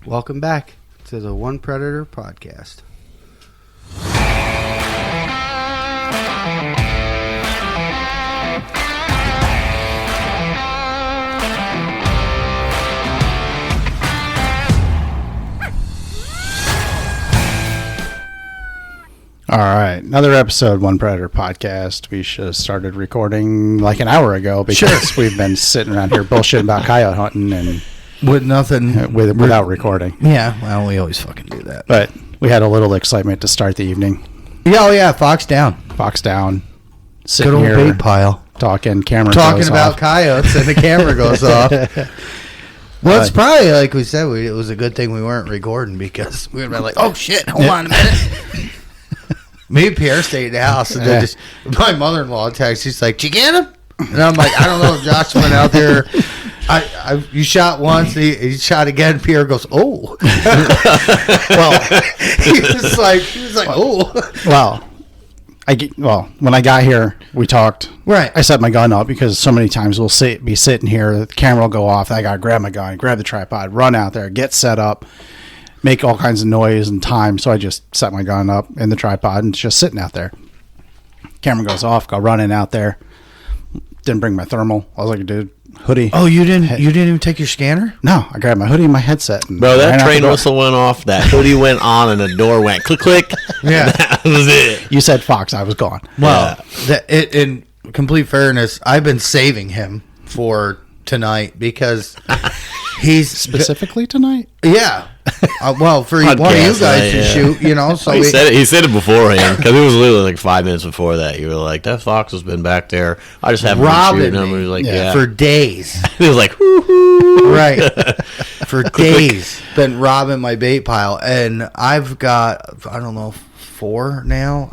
Welcome back to the One Predator podcast. All right, another episode, One Predator podcast. We should have started recording like an hour ago because we've been sitting around here bullshitting about coyote hunting and with nothing without recording. Yeah, well, we always fucking do that. But we had a little excitement to start the evening. Yeah, oh yeah, Fox down, sitting good old here bait pile, talking about coyotes, and the camera goes off. Well, it's probably like we said. It was a good thing we weren't recording because we would have been like, "Oh shit, hold on a minute." Me and Pierre stayed at the house, and then my mother-in-law texts. She's like, "Did you get him?" And I'm like, "I don't know if Josh went out there. You shot once, he shot again." Pierre goes, "Oh." Well, he was like, "Oh." Well, when I got here, we talked. Right. I set my gun up because so many times we'll be sitting here, the camera will go off, and I got to grab my gun, grab the tripod, run out there, get set up, make all kinds of noise and time. So I just set my gun up in the tripod and it's just sitting out there. Camera goes off, go running out there. Didn't bring my thermal. I was like, dude, hoodie. Oh, you didn't even take your scanner? No, I grabbed my hoodie and my headset. And bro, that train whistle went off, that hoodie went on, and the door went click, click. Yeah. That was it. You said Fox, I was gone. Well, in complete fairness, I've been saving him for tonight because he's... Specifically tonight? Yeah. Well, for one of you guys to shoot, you know. So he said it beforehand because it was literally like 5 minutes before that. You were like, "That Fox has been back there. I just haven't been shooting him." He was like, "Yeah," for days. He was like, "Woo-hoo." Right. For days, been robbing my bait pile, and I've got 4 now.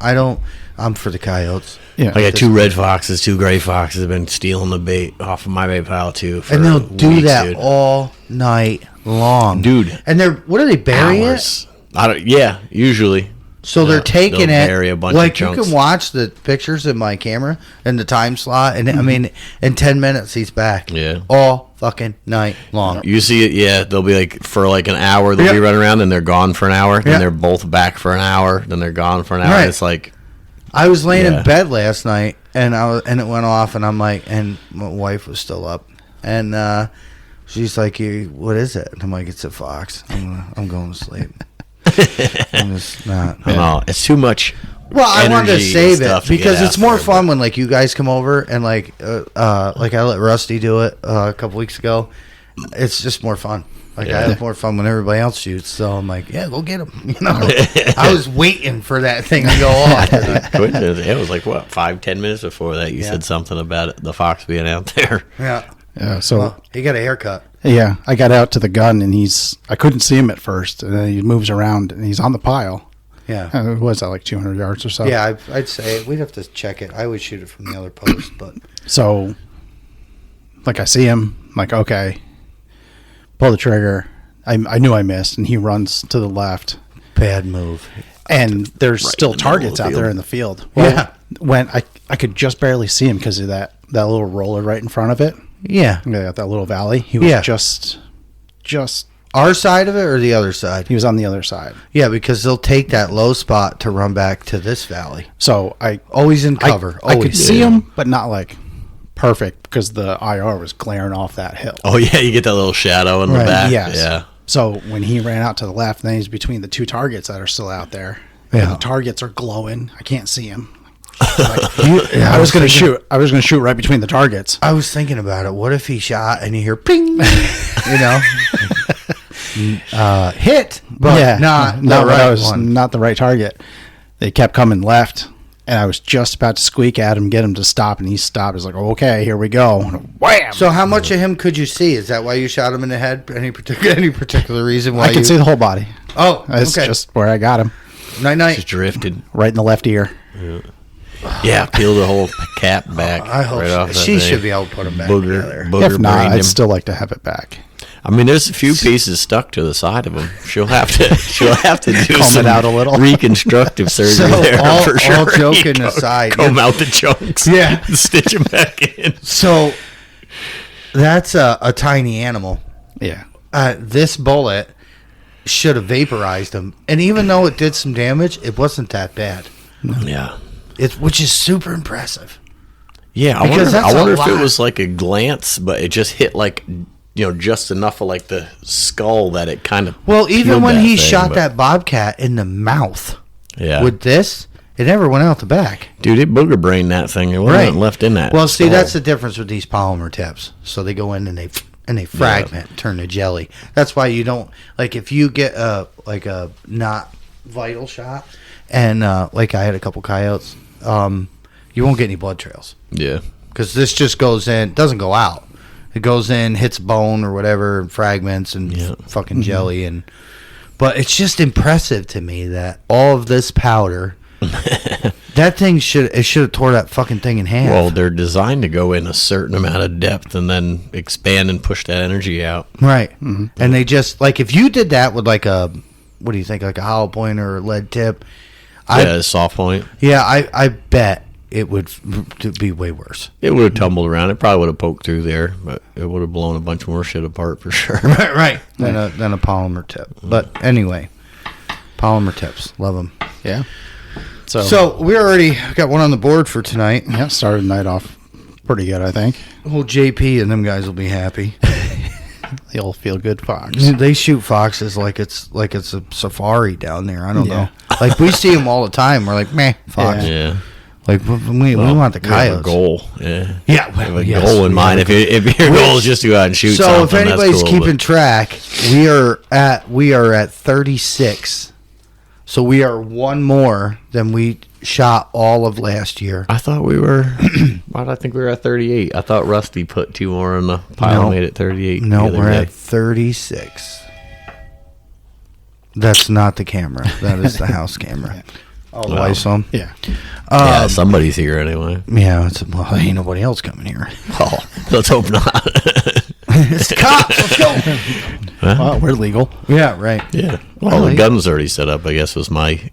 I'm for the coyotes. Yeah, I got 2 red foxes, 2 gray foxes have been stealing the bait off of my bait pile too. And they'll do that all night long, dude. And what do they bury hours. It? Yeah, usually. So they're taking it. Bury a bunch like of chunks. You can watch the pictures in my camera and the time slot, and I mean, in 10 minutes he's back. Yeah, all fucking night long. You see it. Yeah, they'll be like for like an hour. They'll be running around, then they're gone for an hour. Then they're both back for an hour. Then they're gone for an hour. Right. It's like. I was laying in bed last night, and it went off, and I'm like, and my wife was still up, and she's like, "What is it?" And I'm like, "It's a fox. I'm going to sleep." I'm just not. No, it's too much. Well, I wanted to save it because it's more fun when like you guys come over and like I let Rusty do it a couple weeks ago. It's just more fun. Like I have more fun when everybody else shoots, so I'm like, yeah, go get him. You know, I was waiting for that thing to go off. It was like what 5-10 minutes before that you said something about it, the fox being out there. Yeah. So he got a haircut. Yeah, I got out to the gun and I couldn't see him at first, and then he moves around and he's on the pile. Yeah. What was that, like 200 yards or so? Yeah, I'd say we'd have to check it. I would shoot it from the other post, but so like I see him, I'm like, okay. Pull the trigger. I knew I missed, and he runs to the left. Bad move. And there's still targets out there in the field. Well, when I could just barely see him because of that little roller right in front of it. Yeah. That little valley. He was just our side of it or the other side? He was on the other side. Yeah, because they'll take that low spot to run back to this valley. So I always in cover. I could see him, but not like perfect because the IR was glaring off that hill. Oh yeah, you get that little shadow in the back. Yes. Yeah. So when he ran out to the left, then he's between the 2 targets that are still out there. Yeah. And the targets are glowing. I can't see him. I was going to shoot. I was going to shoot right between the targets. I was thinking about it. What if he shot and you hear ping? You know, hit, but not the right one. Not the right target. They kept coming left. And I was just about to squeak at him, get him to stop, and he stopped. He's like, okay, here we go. Wham! So how much of him could you see? Is that why you shot him in the head? Any particular reason why? I could see the whole body. Oh, that's just where I got him. Night. Just drifted. Right in the left ear. Yeah, peel the whole cap back. I hope right she should be able to put him back together. If not, I'd still like to have it back. I mean, there's a few pieces stuck to the side of him. She'll have to do comb some it out a little reconstructive surgery there for sure. All joking aside, comb out the chunks. Yeah, and stitch them back in. So that's a tiny animal. Yeah. This bullet should have vaporized them. And even though it did some damage, it wasn't that bad. Yeah. Which is super impressive. Yeah, I wonder if it was like a glance, but it just hit like, just enough of like the skull that it kind of. Well, even when he shot that bobcat in the mouth, with this, it never went out the back. Dude, it booger brained that thing. It wasn't left in that. Well, see, that's the difference with these polymer tips. So they go in and they fragment, turn to jelly. That's why you don't like if you get a not vital shot, and like I had a couple coyotes. You won't get any blood trails. Yeah. Because this just goes in, doesn't go out. It goes in, hits bone or whatever, and fragments and fucking jelly. But it's just impressive to me that all of this powder, that thing should have tore that fucking thing in half. Well, they're designed to go in a certain amount of depth and then expand and push that energy out. Right. Mm-hmm. And they just, like, if you did that with like a, what do you think, like a hollow point or a lead tip? A soft point. Yeah, I bet it would be way worse. It would have tumbled around. It probably would have poked through there, but it would have blown a bunch more shit apart for sure. Right. Than a polymer tip. But anyway, polymer tips. Love them. Yeah. So we already got one on the board for tonight. Yeah, started the night off pretty good, I think. Well, JP and them guys will be happy. The old feel good fox. They shoot foxes like it's a safari down there. I don't know. Like we see them all the time. We're like, meh, fox. Yeah. Like we want the coyotes. We have a goal. Yeah. Yeah. We have a goal in mind. If your goal is just to go out and shoot something, if anybody's keeping track, we are at 36. So we are one more than we shot all of last year. I thought we were. Why did I think we were at 38? I thought Rusty put 2 more in the pile and made it 38. No, we're at 36. That's not the camera. That is the house camera. All the way some. Yeah. Somebody's here anyway. Yeah, ain't nobody else coming here. Oh, let's hope not. It's the cops. Let's go. Well, we're legal. Yeah, right. Yeah. Well, the gun's already set up, I guess, was my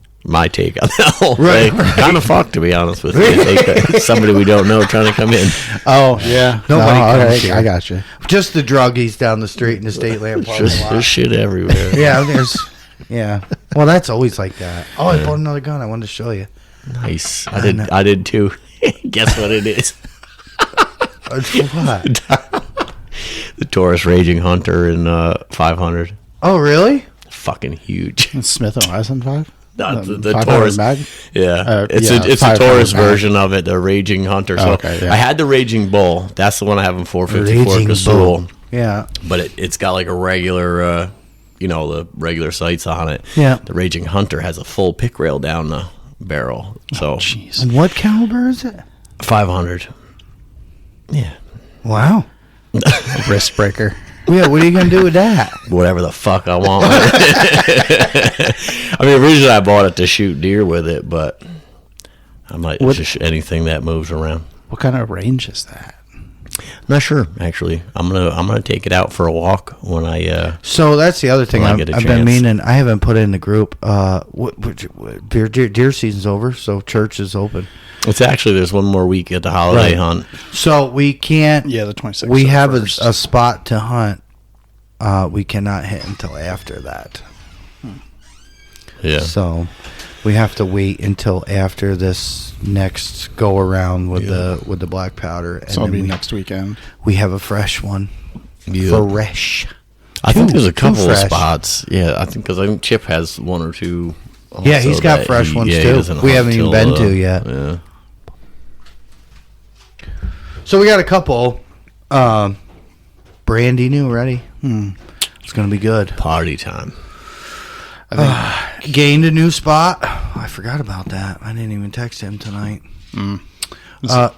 take on that whole thing. Kind of fucked, to be honest with you. Somebody we don't know trying to come in. Oh, yeah. Nobody comes here. I got you. Just the druggies down the street in the state land parking lot. There's shit everywhere. Yeah. Well, that's always like that. Oh, I bought another gun. I wanted to show you. Nice. I did too. Guess what it is? What? The Taurus Raging Hunter in 500. Oh, really? Fucking huge. Smith & Wesson 5? No, the Taurus mag? Yeah, it's a Taurus version of it, the Raging Hunter. So I had the Raging Bull. That's the one I have in 454 Casull. Yeah, but it's got like a regular, the regular sights on it. Yeah, the Raging Hunter has a full pick rail down the barrel. So, and what caliber is it? 500. Yeah. Wow. Wrist breaker. Yeah, what are you going to do with that? Whatever the fuck I want. I mean, originally I bought it to shoot deer with it, but I might just anything that moves around. What kind of range is that? Not sure, actually. I'm gonna take it out for a walk when I. So that's the other thing I've been meaning. I haven't put in the group. Deer season's over, so church is open. It's actually there's one more week at the holiday hunt. So we can't. Yeah, the 26th. We have a spot to hunt. We cannot hit until after that. Yeah. So we have to wait until after this next go around with the black powder. And so it'll be next weekend. We have a fresh one. Yeah. Fresh. I think there's a couple of spots. Yeah, I think Chip has one or two. Yeah, he's got fresh ones too. We haven't even been to yet. Yeah. So we got a couple. Brandy new ready. It's gonna be good. Party time. Gained a new spot. I forgot about that. I didn't even text him tonight. Yeah,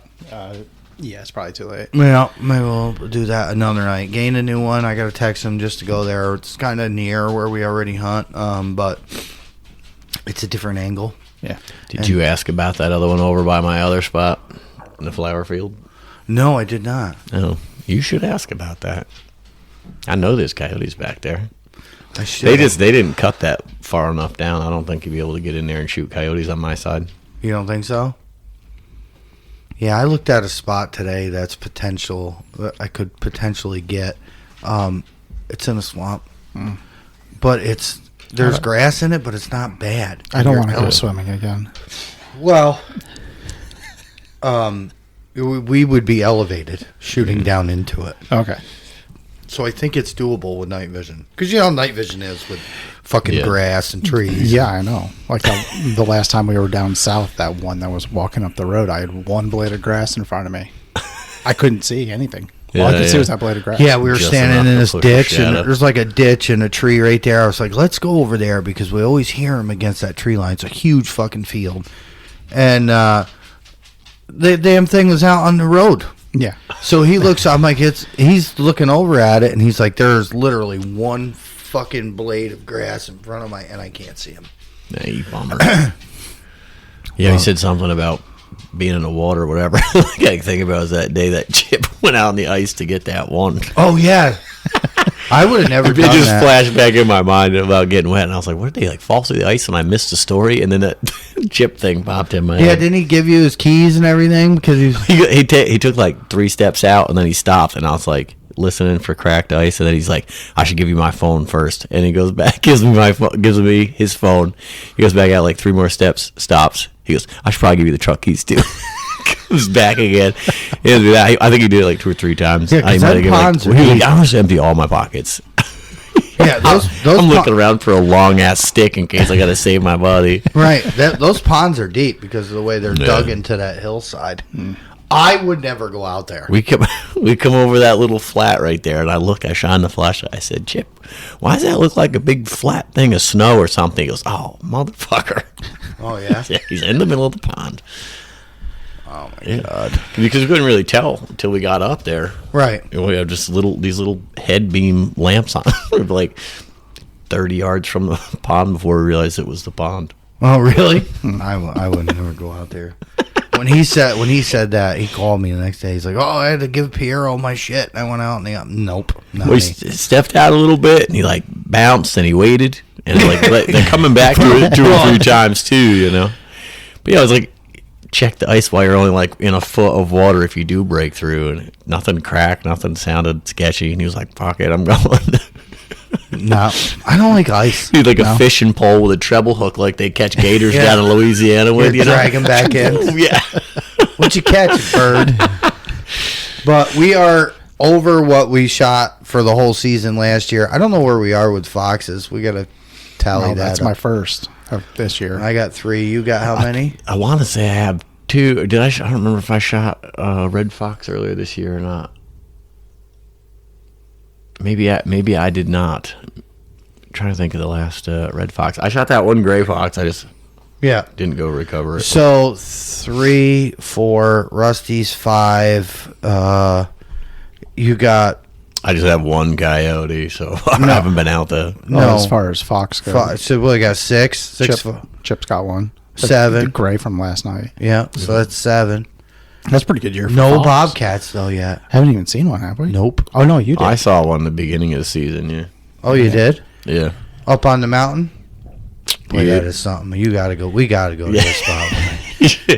it's probably too late. Yeah, maybe we'll do that another night. Gained a new one. I got to text him just to go there. It's kind of near where we already hunt, but it's a different angle. Yeah. Did you ask about that other one over by my other spot in the flower field? No, I did not. Oh, you should ask about that. I know there's coyotes back there. They didn't cut that far enough down. I don't think you'd be able to get in there and shoot coyotes on my side. You don't think so? Yeah, I looked at a spot today that's potential that I could potentially get. It's in a swamp, but it's There's grass in it, but it's not bad. I don't want to go swimming again. Well, we would be elevated shooting down into it. Okay. So I think it's doable with night vision. Because you know how night vision is with fucking grass and trees. Yeah, I know. Like the last time we were down south, that one that was walking up the road, I had one blade of grass in front of me. I couldn't see anything. All I could see was that blade of grass. Yeah, we were Just standing in this enough to ditch, push a and shadow. there's like a ditch and a tree right there. I was like, let's go over there because we always hear them against that tree line. It's a huge fucking field. And the damn thing was out on the road. Yeah. So he looks, I'm like, he's looking over at it, and he's like, there's literally one fucking blade of grass in front of and I can't see him. Yeah, you bummer. Yeah, he said something about being in the water or whatever. Like I think about is that day that Chip went out on the ice to get that one. Oh, yeah. I would have never It done just that. flashed back in my mind about getting wet, and I was like, "What did they like fall through the ice?" And I missed the story, and then that Chip thing popped in my Yeah, head. didn't he give you his keys and everything? Because He took like 3 steps out, and then he stopped, and I was like listening for cracked ice, and then he's like, "I should give you my phone first." And he goes back, gives me his phone. He goes back out like 3 more steps, stops. He goes, "I should probably give you the truck keys too." Comes back again. I think he did it like 2 or 3 times. Yeah, 'cause them ponds are he was deep. like, "I must empty all my pockets." yeah, those I'm looking around for a long ass stick in case I got to save my body. Right, those ponds are deep because of the way they're dug into that hillside. I would never go out there. We come over that little flat right there, and I shine the flashlight. I said, "Chip, why does that look like a big flat thing of snow or something?" He goes, "Oh, motherfucker." Oh, yeah? Yeah, he's in the middle of the pond. Oh, my God. Because we couldn't really tell until we got up there. Right. We have just these little head beam lamps on. We were like 30 yards from the pond before we realized it was the pond. Oh, really? I would never go out there. When he said that, he called me the next day. He's like, "Oh, I had to give Pierre all my shit." And I went out and nope. Not We me. stepped out a little bit, and he like bounced, and he waited, and like they're coming back 2 or 3 times too, you know. But yeah, I was like, check the ice while you're only like in a foot of water if you do break through, and nothing cracked, nothing sounded sketchy. And he was like, "Fuck it, I'm going." No, I don't like ice. He's like a fishing pole with a treble hook, like they catch gators Yeah. down in Louisiana with, You're you know. dragging back in. Yeah. What'd you catch, bird? But we are over what we shot for the whole season last year. I don't know where we are with foxes. We got to tally that. That's up. my first of this year. I got 3. You got how many? I want to say I have 2. I don't remember if I shot red fox earlier this year or not. Maybe I did not. I'm trying to think of the last red fox. I shot that one gray fox. I just Yeah. didn't go recover it. So 3, 4, Rusty's 5. You got I just have one coyote, so I haven't been out there. no. As far as fox goes. 5. So we got 6. Chip's got one. 7. The gray from last night. Yeah. So that's 7. That's a pretty good year for No fox. bobcats though yet. Haven't even seen one, have we? Nope. Oh, no, you did. I saw one at the beginning of the season, yeah. Oh, you did? Yeah. Up on the mountain? Boy, Yeah. that is something. You got to go. We got to go to this spot. Man.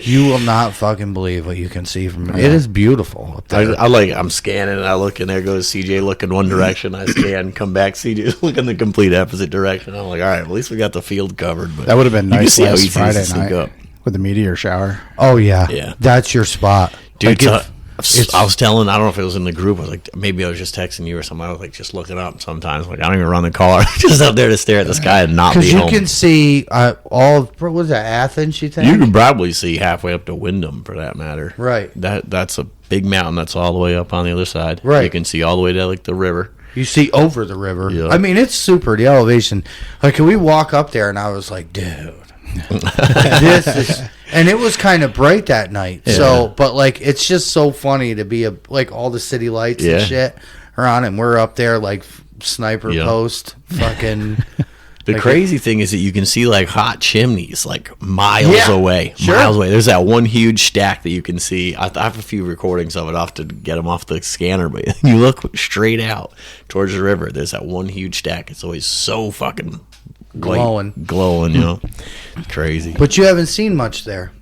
You will not fucking believe what you can see from it. It is beautiful up there. I'm scanning, and I look, and there goes CJ looking one direction. I scan, come back, CJ look in the complete opposite direction. I'm like, all right, at least we got the field covered. But That would have been you can nice see how last easy it is to Friday sneak night up. with the meteor shower. Oh, yeah. Yeah. That's your spot. Dude, Like, I was telling, I don't know if it was in the group, I was like, maybe I was just texting you or something. I was like, just looking up sometimes. Like, I don't even run the car. Just up there to stare at the sky and not be because you home. can see all of, what was that, Athens, you think? You can probably see halfway up to Wyndham, for that matter. Right. That's a big mountain that's all the way up on the other side. Right. You can see all the way to like the river. You see over the river. Yeah. I mean, it's super, the elevation. Like, can we walk up there? And I was like, dude, this is... And it was kind of bright that night. Yeah. So, but, like, it's just so funny to be, like, all the city lights Yeah. and shit are on, and we're up there, like, sniper Yeah. post, fucking... The Like crazy thing is that you can see like hot chimneys like miles Yeah, away. sure. Miles away. There's that one huge stack that you can see. I have a few recordings of it off to get them off the scanner, but you look straight out towards the river. There's that one huge stack. It's always so fucking Glowing. glowing, you know. Crazy. But you haven't seen much there.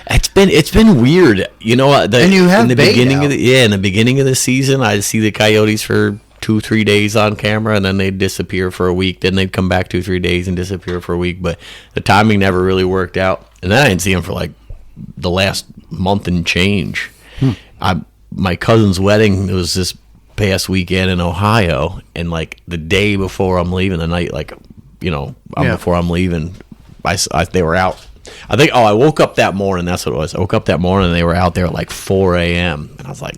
It's been weird, you know. And you have in the bait beginning now. in the beginning of the season, I'd see the coyotes for 2-3 days on camera, and then they'd disappear for a week. Then they'd come back 2-3 days and disappear for a week. But the timing never really worked out. And then I didn't see them for like the last month and change. My cousin's wedding, it was this past weekend in Ohio, and like the day before I'm leaving, the night, like, you know, before I'm leaving, they were out. I think, I woke up that morning. That's what it was. I woke up that morning and they were out there at like 4 a.m. And I was like,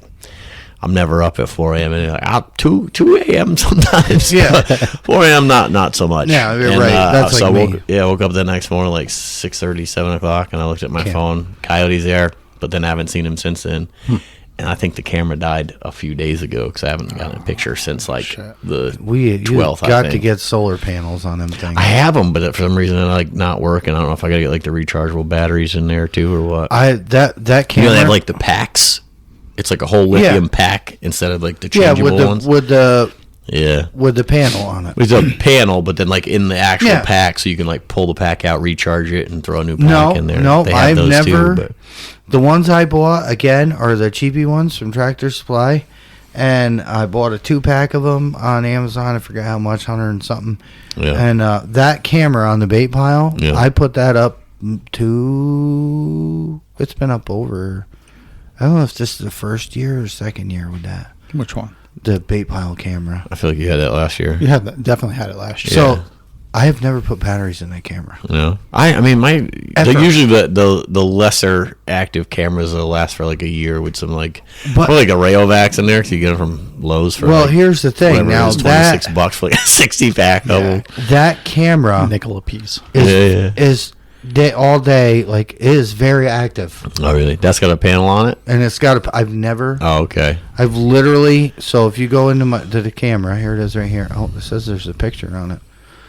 I'm never up at 4 a.m. And they're like, out 2 a.m. sometimes. Yeah. 4 a.m. not so much. Yeah, you're and, right. That's so like me. I woke up the next morning like 6:30, 7 o'clock, and I looked at my phone. Coyote's there, but then I haven't seen him since then. And I think the camera died a few days ago because I haven't gotten a picture since like the 12th. You got to get solar panels on them things. I have them, but for some reason they're like not working. I don't know if I got to get like the rechargeable batteries in there too or what. That camera. They have like the packs. It's like a whole lithium pack instead of like the changeable ones. with the panel on it. It's a panel, but then like in the actual pack, so you can like pull the pack out, recharge it, and throw a new pack in there. No, they have I've those never. Too, the ones I bought again are the cheapy ones from Tractor Supply, and I bought a 2-pack of them on Amazon. I forget how much, 100 and something. Yeah. And that camera on the bait pile, Yeah. I put that up to. It's been up over. I don't know if this is the first year or second year with that. Which one? The bait pile camera. I feel like you had that last year. You had that, definitely had it last year. So I have never put batteries in that camera. No, I mean usually the lesser active cameras will last for like a year with some like probably like a Rayovacs in there because you get them from Lowe's for. Well, like, here's the thing. Now $26 for like a 60-pack of them. That camera nickel a piece is all day, like, is very active. Oh, really? That's got a panel on it? And it's got a. I've never. Oh, okay. I've literally. So if you go into the camera, here it is right here. Oh, it says there's a picture on it.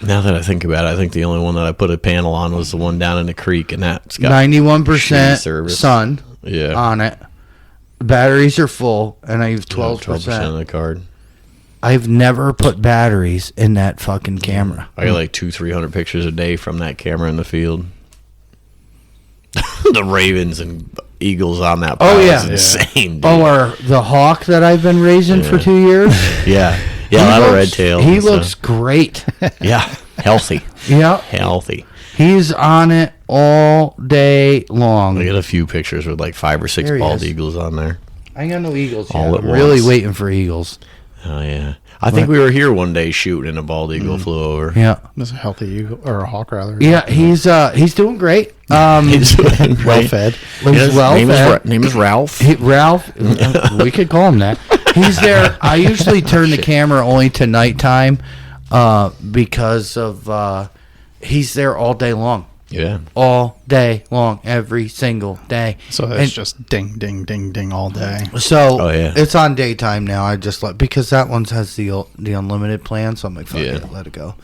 Now that I think about it, I think the only one that I put a panel on was the one down in the creek, and that's got 91% sun on it. Batteries are full, and I use 12% of the card. I've never put batteries in that fucking camera. I get like 200-300 pictures a day from that camera in the field. The ravens and eagles on that pile is insane, dude. Or the hawk that I've been raising for 2 years. Yeah, a lot of red tails. He looks great. Yeah, healthy. Yeah, healthy. He's on it all day long. I got a few pictures with like 5 or 6 bald eagles on there. I ain't got no eagles yet. All at I'm once. really waiting for eagles. Oh, yeah. I think we were here one day shooting and a bald eagle flew over. Yeah. That's a healthy eagle, or a hawk, rather. Yeah, he's doing great. He's well fed. He's well fed. Name is Ralph. Ralph, we could call him that. He's there. I usually turn the camera only to nighttime because of he's there all day long. Yeah. All day long, every single day. So it's just ding, ding, ding, ding all day. So it's on daytime now. I just because that one has the unlimited plan, so I'm like, fuck it, let it go.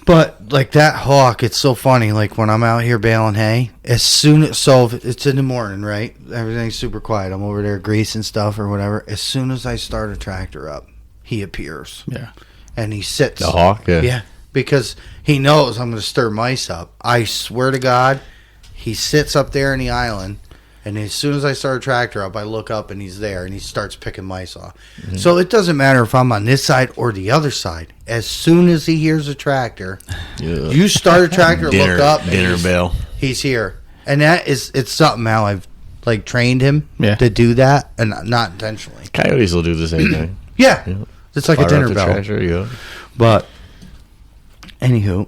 But like that hawk, it's so funny. Like when I'm out here baling hay, if it's in the morning, right? Everything's super quiet. I'm over there greasing stuff or whatever. As soon as I start a tractor up, he appears. Yeah. And he sits. The hawk? Yeah. Because he knows I'm going to stir mice up. I swear to God, he sits up there in the island, and as soon as I start a tractor up, I look up and he's there, and he starts picking mice off. Mm-hmm. So it doesn't matter if I'm on this side or the other side. As soon as he hears a tractor, you start a tractor, look up, dinner bell. He's here, and it's something how I've like trained him to do that, and not intentionally. Coyotes will do the same thing. Yeah, it's like a dinner bell. Tractor, But anywho,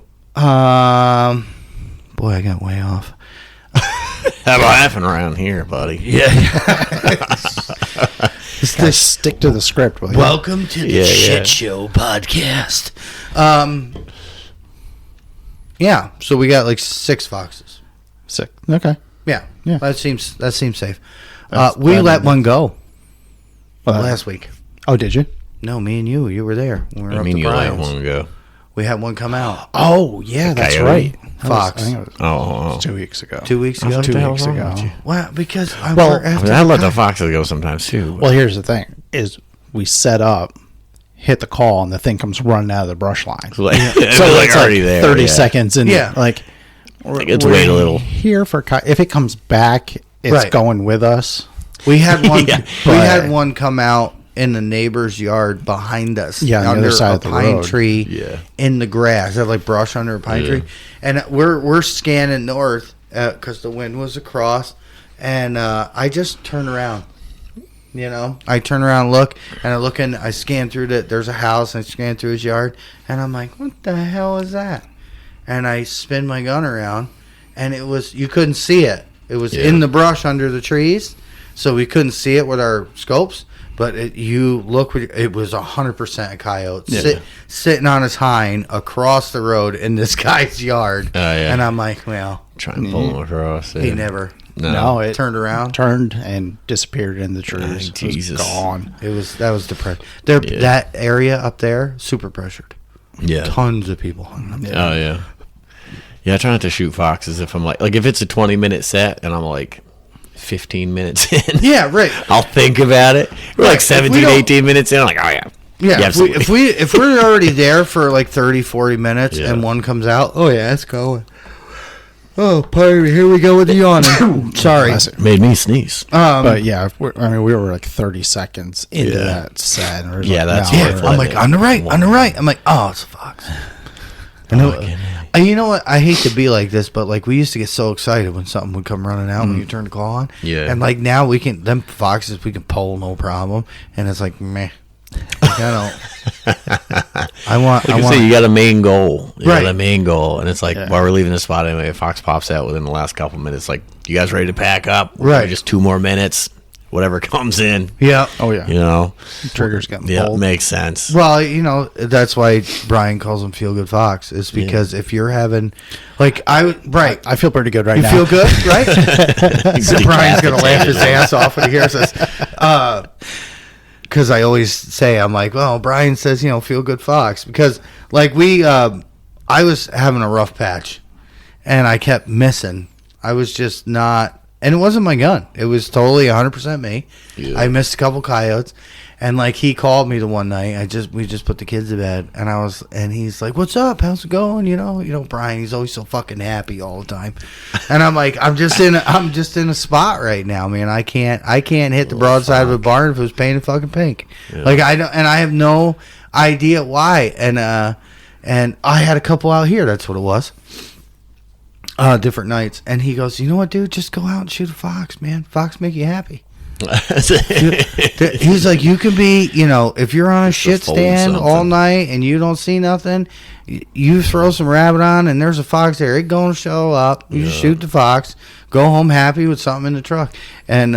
boy, I got way off. How about laughing around here, buddy? Yeah. Just stick to the script. Will you? Welcome to the Shit Show podcast. Yeah. So we got like 6 foxes. 6. Okay. Yeah. That seems safe. We let one go Well, last week. Oh, did you? No, me and you were there. We were I up mean, to you let Brian's. one go. We had one come out. Oh, yeah, that's coyote? right. Fox. I think it was, Oh. it was 2 weeks ago. 2 weeks ago. 2 weeks ago. Well, because I let the foxes go sometimes too. Well, here's the thing: is we set up, hit the call, and the thing comes running out of the brush line. So like it's already like there. 30 seconds, and like it's wait a little. Here for if it comes back, it's going with us. We had one. Yeah. We had one come out in the neighbor's yard behind us. Yeah, on the under other side a of the pine road. tree. Yeah. In the grass. They have like brush under a pine tree, and we're scanning north because the wind was across, and I just turn around. You know, I turn around, and look, and I scan through there's a house, and I scan through his yard, and I'm like, what the hell is that? And I spin my gun around, and you couldn't see it. It was in the brush under the trees, so we couldn't see it with our scopes. But it was 100% a coyote sitting on his hind across the road in this guy's yard. And I'm like, well, trying to pull him across. he never it turned around, turned and disappeared in the trees. Jesus. It was gone. That was depressed. That area up there, super pressured. Yeah. Tons of people hung up there. Oh yeah. Yeah, I try not to shoot foxes if I'm like if it's a 20-minute set and I'm like 15 minutes in. Yeah, right. I'll think about it. We're like 17, 18 minutes in. I'm like, oh yeah. Yeah, absolutely. if we're already there for like 30, 40 minutes and one comes out, oh yeah, it's going. Oh, Pierre, here we go with the yawning. Sorry. Made me sneeze. But yeah, we were like 30 seconds into that set. And that's I'm like, on the right. I'm like, oh, it's a fox. You know what? I hate to be like this, but like we used to get so excited when something would come running out when you turn the call on. Yeah. And like now we can pull no problem, and it's like meh. Like, I want. You got a main goal. You Right. got a main goal, and it's like while we're leaving the spot anyway, a fox pops out within the last couple minutes. Like, you guys ready to pack up? Right. Just 2 more minutes. Whatever comes in. Yeah. Oh yeah. You know. Triggers getting Yeah, pulled. makes sense. Well, you know that's why Brian calls them feel good fox. Is because if you're having, like I feel pretty good right you now. feel good, right? Brian's gonna laugh his ass off when he hears this. Because I always say, I'm like, well, Brian says, feel good fox. Because, like, I was having a rough patch, and I kept missing. I was just not, and it wasn't my gun. It was totally 100% me. Yeah. I missed a couple coyotes, and, like, he called me the one night. We just put the kids to bed, and he's like, what's up? How's it going? You know, Brian, he's always so fucking happy all the time. And I'm like, I'm just in a spot right now, man. I can't hit the broadside of a barn if it was painted fucking pink. Yeah. Like I don't, and I have no idea why. And I had a couple out here. That's what it was. Different nights. And he goes, you know what, dude? Just go out and shoot a fox, man. Fox make you happy. He's like, you can be, if you're on a shit stand all night and you don't see nothing, you throw some rabbit on and there's a fox there. It's going to show up. You just shoot the fox, go home happy with something in the truck. And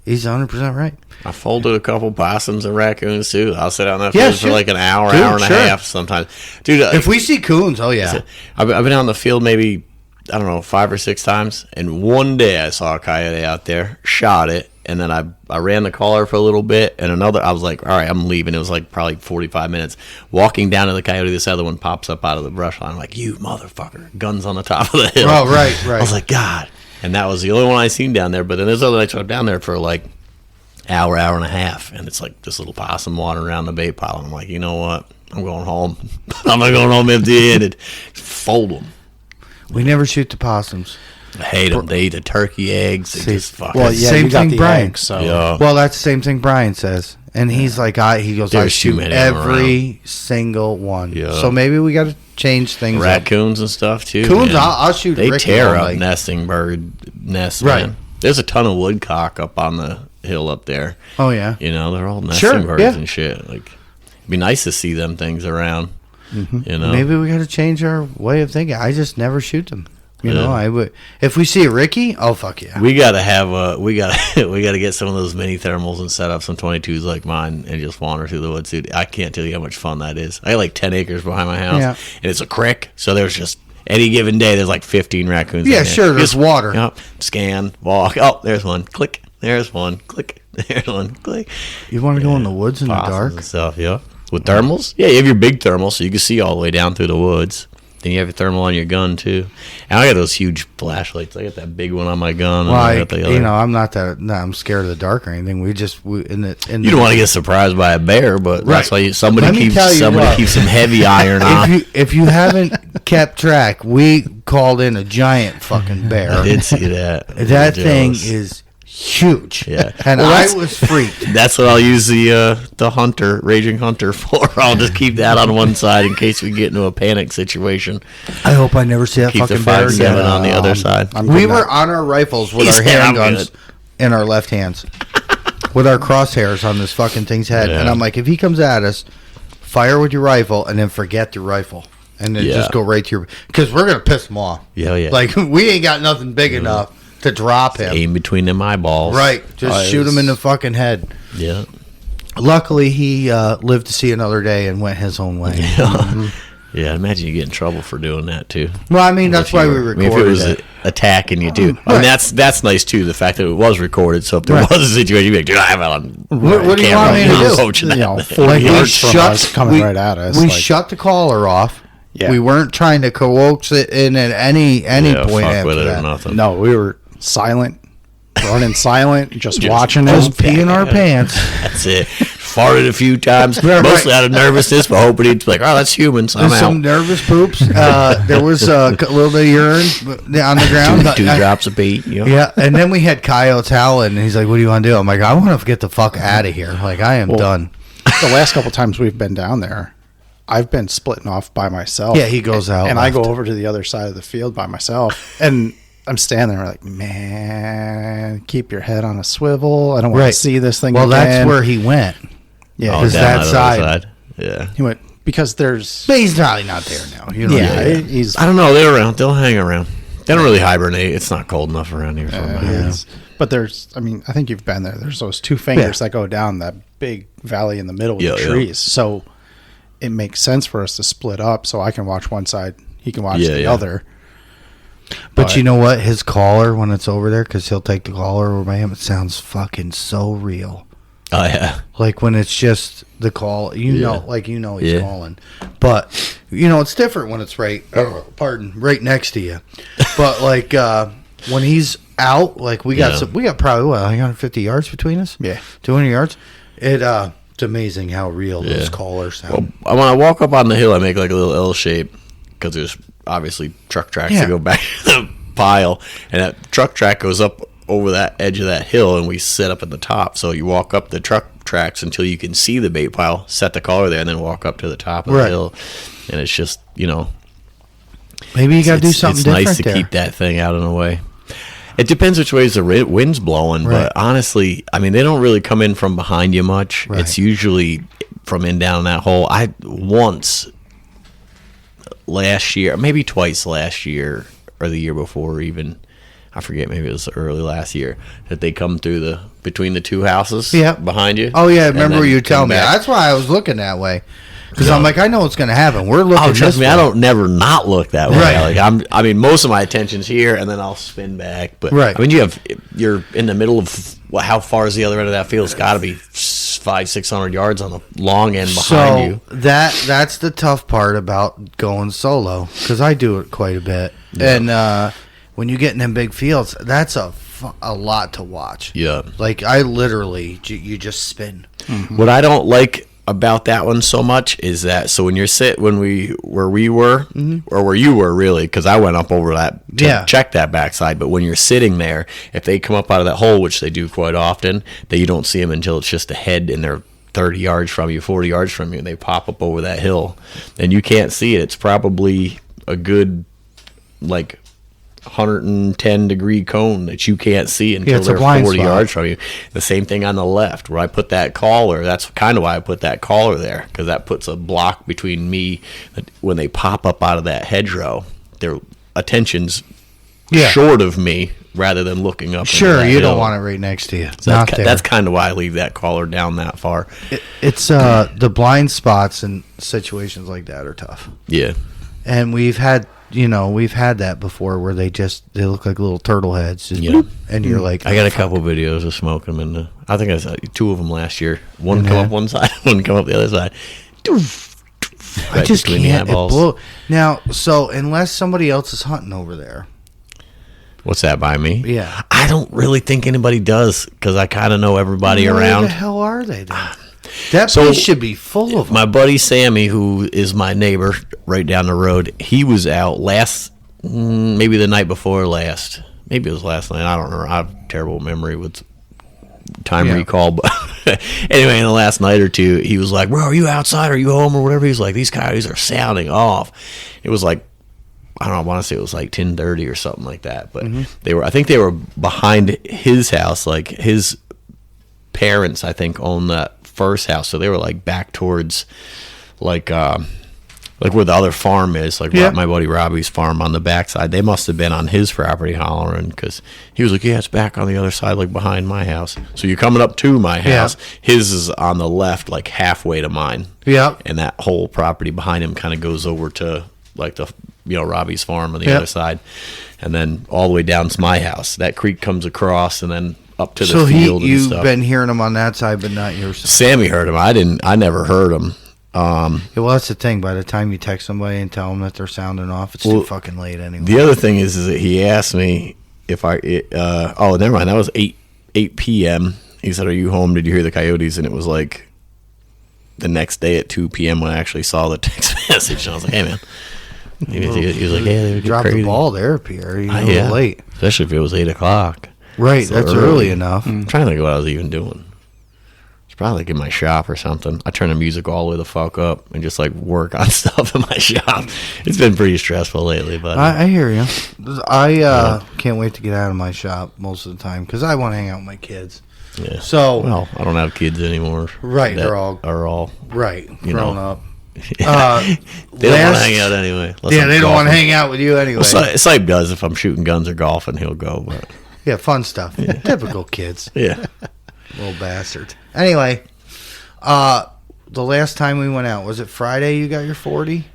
he's 100% right. I folded a couple possums and raccoons too. I'll sit out in that field for like an hour, hour and a half sometimes. Dude, if we see coons, oh yeah. I've been out in the field maybe, I don't know, 5 or 6 times. And one day I saw a coyote out there, shot it. And then I ran the collar for a little bit, and I was like, all right, I'm leaving. It was like probably 45 minutes. Walking down to the coyote, this other one pops up out of the brush line. I'm like, you motherfucker. Guns on the top of the hill. Oh, right. I was like, God. And that was the only one I seen down there. But then there's other nights I'm down there for like hour and a half. And it's like this little possum wandering around the bait pile. And I'm like, you know what? I'm going home. I'm not going home empty-handed. Fold them. We never shoot the possums. I hate them. They eat the turkey eggs. They just fucking. Well, yeah, same you got thing, the Brian. eggs, so. Yeah. Well, that's the same thing Brian says, and he's like, he goes, I shoot every single one. Yeah. So maybe we got to change things. Raccoons and stuff too. Coons, I'll shoot. They Ricky tear up like nesting bird nests. Right. Man. There's a ton of woodcock up on the hill up there. Oh yeah. They're all nesting birds and shit. Like, it'd be nice to see them things around. Mm-hmm. Maybe we got to change our way of thinking. I just never shoot them. I would if we see a Ricky. Oh fuck yeah! We gotta have we gotta get some of those mini thermals and set up some 22s like mine and just wander through the woods, dude. I can't tell you how much fun that is. I got like 10 acres behind my house, and it's a creek, so there's just any given day there's like 15 raccoons. Yeah, sure. There's water. Yep. Scan, walk. Oh, there's one. Click. There's one. Click. There's one. Click. You want to go in the woods in the dark and stuff? Yeah. With thermals? Yeah, you have your big thermal, so you can see all the way down through the woods. Then you have your thermal on your gun too. And I got those huge flashlights. I got that big one on my gun. Well, I got the other. I'm not that. No, I'm scared of the dark or anything. You don't want to get surprised by a bear, but that's why somebody keeps some heavy iron on. If you haven't kept track, we called in a giant fucking bear. I did see that. That thing is huge. Yeah. And Well, I that's- was freaked. That's what I'll use the raging hunter for. I'll just keep that on one side in case we get into a panic situation. I hope I never see that Keep the fucking bear 5.7 again. on the other side. We were on our rifles with He our said, "I'm handguns good." in our left hands, with our crosshairs on this fucking thing's head. Yeah. And I'm like, if he comes at us, fire with your rifle and then forget your rifle. And then Yeah. just go right to your... Because we're going to piss him off. Yeah, yeah. Like, we ain't got nothing big enough to drop him. Aim between them eyeballs. Right. Just shoot him in the fucking head. Yeah. Luckily, he lived to see another day and went his own way. Yeah, I imagine you get in trouble for doing that too. Well, I mean, that's why we recorded if it was it. attacking you too. I Right. mean, that's nice too. The fact that it was recorded, so if there Right. was a situation, you'd be like, dude, I have it on. What do you want me to do? Coaching You that know, thing. 40 Like, yards from us coming right at us. We like, shut the caller off. Yeah. We weren't trying to coax it in at any Yeah, point fuck after with it that. or nothing. No, we were silent, running silent, just watching Just it. peeing our pants. That's it. Farted a few times, Right. mostly out of nervousness, but hoping he'd be like, oh, that's humans. I'm There's some out. nervous poops. There was a little bit of urine on the ground. Two drops of pee. You know? Yeah, and then we had coyotes howling, and he's like, "What do you want to do?" I'm like, "I want to get the fuck out of here. Like, I am done." The last couple times we've been down there, I've been splitting off by myself. Yeah, he goes out and I go left. over to the other side of the field by myself, and I'm standing there like, man, keep your head on a swivel. I don't want Right. to see this thing. Well, again. that's where he went. Yeah, Oh, Because down that other side. Yeah. he went because there's But he's probably not there now. You know yeah, what I mean? he's I don't know. They're around. They'll hang around. They don't really hibernate. It's not cold enough around here for them. it's- but there's I mean I think you've been there. There's those two fingers that go down that big valley in the middle with Yeah, the yeah. trees. So it makes sense for us to split up so I can watch one side, he can watch Yeah, the yeah. other. But you know what? His caller, when it's over there, because he'll take the caller over by him, it sounds fucking so real. Oh, yeah. Like when it's just the call, you Yeah. know, like he's Yeah. calling. But it's different when it's right next to you. But like when he's out, like we got Yeah. we got probably what 150 yards between us. Yeah. 200 yards. It's amazing how real those callers sound. Well, when I walk up on the hill, I make like a little L shape because there's obviously truck tracks Yeah. that go back to the pile, and that truck track goes up over that edge of that hill, and we sit up at the top. So you walk up the truck tracks until you can see the bait pile, set the collar there, and then walk up to the top of the Right. hill. And it's just Maybe you got to do it's something different nice to there. keep that thing out of the way. It depends which ways the wind's blowing, Right. but honestly, I mean, they don't really come in from behind you much. Right. It's usually from in down that hole. I once last year, maybe twice last year or the year before, even I forget, maybe it was early last year, that they come through between the two houses Yeah. behind you. Oh yeah, and remember then you come telling me. back. That's why I was looking that way. Because I'm like, I know what's going to happen. We're looking. Oh, trust this me, way. I don't never not look that way. Right. Like I mean, most of my attention's here, and then I'll spin back. But Right. I mean, you're in the middle of how far is the other end of that field? It's got to be 500-600 yards on the long end behind you. That's the tough part about going solo, because I do it quite a bit. Yeah. And when you get in them big fields, that's a lot to watch. Yeah. Like I literally, you just spin. What I don't like about that one so much is that when you're where we were or where you were really, because I went up over that to check that backside, but when you're sitting there, if they come up out of that hole, which they do quite often, that you don't see them until it's just a head and they're 30 yards from you, 40 yards from you, and they pop up over that hill and you can't see it. It's probably a good 110 degree cone that you can't see until it's a they're blind 40 spot. yards from you. The same thing on the left where I put that collar. That's kind of why I put that collar there, because that puts a block between me. When they pop up out of that hedgerow, their attention's short of me rather than looking up. Sure, you don't want it right next to you. So that's kind of why I leave that collar down that far. It's the blind spots in situations like that are tough. Yeah. And we've had that before where they look like little turtle heads, just Yeah. bloop, and you're like, I got a couple videos of smoking them in I think I saw 2 of them last year. One come up one side, one come up the other side. I just between the can't. eyeballs. Now, so unless somebody else is hunting over there, What's that by me? Yeah. I don't really think anybody does because I kind of know everybody where around. the hell are they then? That So, place should be full of them. My buddy Sammy, who is my neighbor right down the road, he was out maybe the night before last, maybe it was last night. I don't remember. I have terrible memory with time recall, but anyway, in the last night or two, he was like, "Bro, are you outside? Are you home or whatever?" He's like, "These coyotes are sounding off." It was like, I don't know, I want to say it was like 10:30 or something like that, but I think they were behind his house, like his parents, I think, owned that first house, so they were like back towards like where the other farm is, like my buddy Robbie's farm on the backside. They must have been on his property hollering, because he was like, "Yeah, it's back on the other side, like behind my house." So you're coming up to my house. His is on the left, like halfway to mine. Yeah. And that whole property behind him kind of goes over to like the Robbie's farm on the other side, and then all the way down to my house. That creek comes across, and then up to the field. You've been hearing him on that side, but not yours. Sammy heard him. I never heard him. Well, that's the thing. By the time you text somebody and tell them that they're sounding off, it's too fucking late anyway. The other thing is that he asked me if oh, never mind. That was 8 p.m. He said, "Are you home? Did you hear the coyotes?" And it was like the next day at 2 p.m. when I actually saw the text message. And I was like, "Hey, man." He was like, "Yeah, they would drop the ball there, Pierre. You're a little late, especially if it was 8 o'clock." Right, so that's early enough. I'm trying to think of what I was even doing. Probably like in my shop or something. I turn the music all the way the fuck up and just like work on stuff in my shop. It's been pretty stressful lately, but I hear you. I can't wait to get out of my shop most of the time because I want to hang out with my kids. Yeah. So I don't have kids anymore. Right, they're all right grown up. They don't want to hang out anyway. They don't want to hang out with you anyway. Well, Sype does. If I'm shooting guns or golfing, he'll go. But yeah, fun stuff. Yeah. Typical kids. Yeah. Little bastard. Anyway, the last time we went out, was it Friday you got your 40?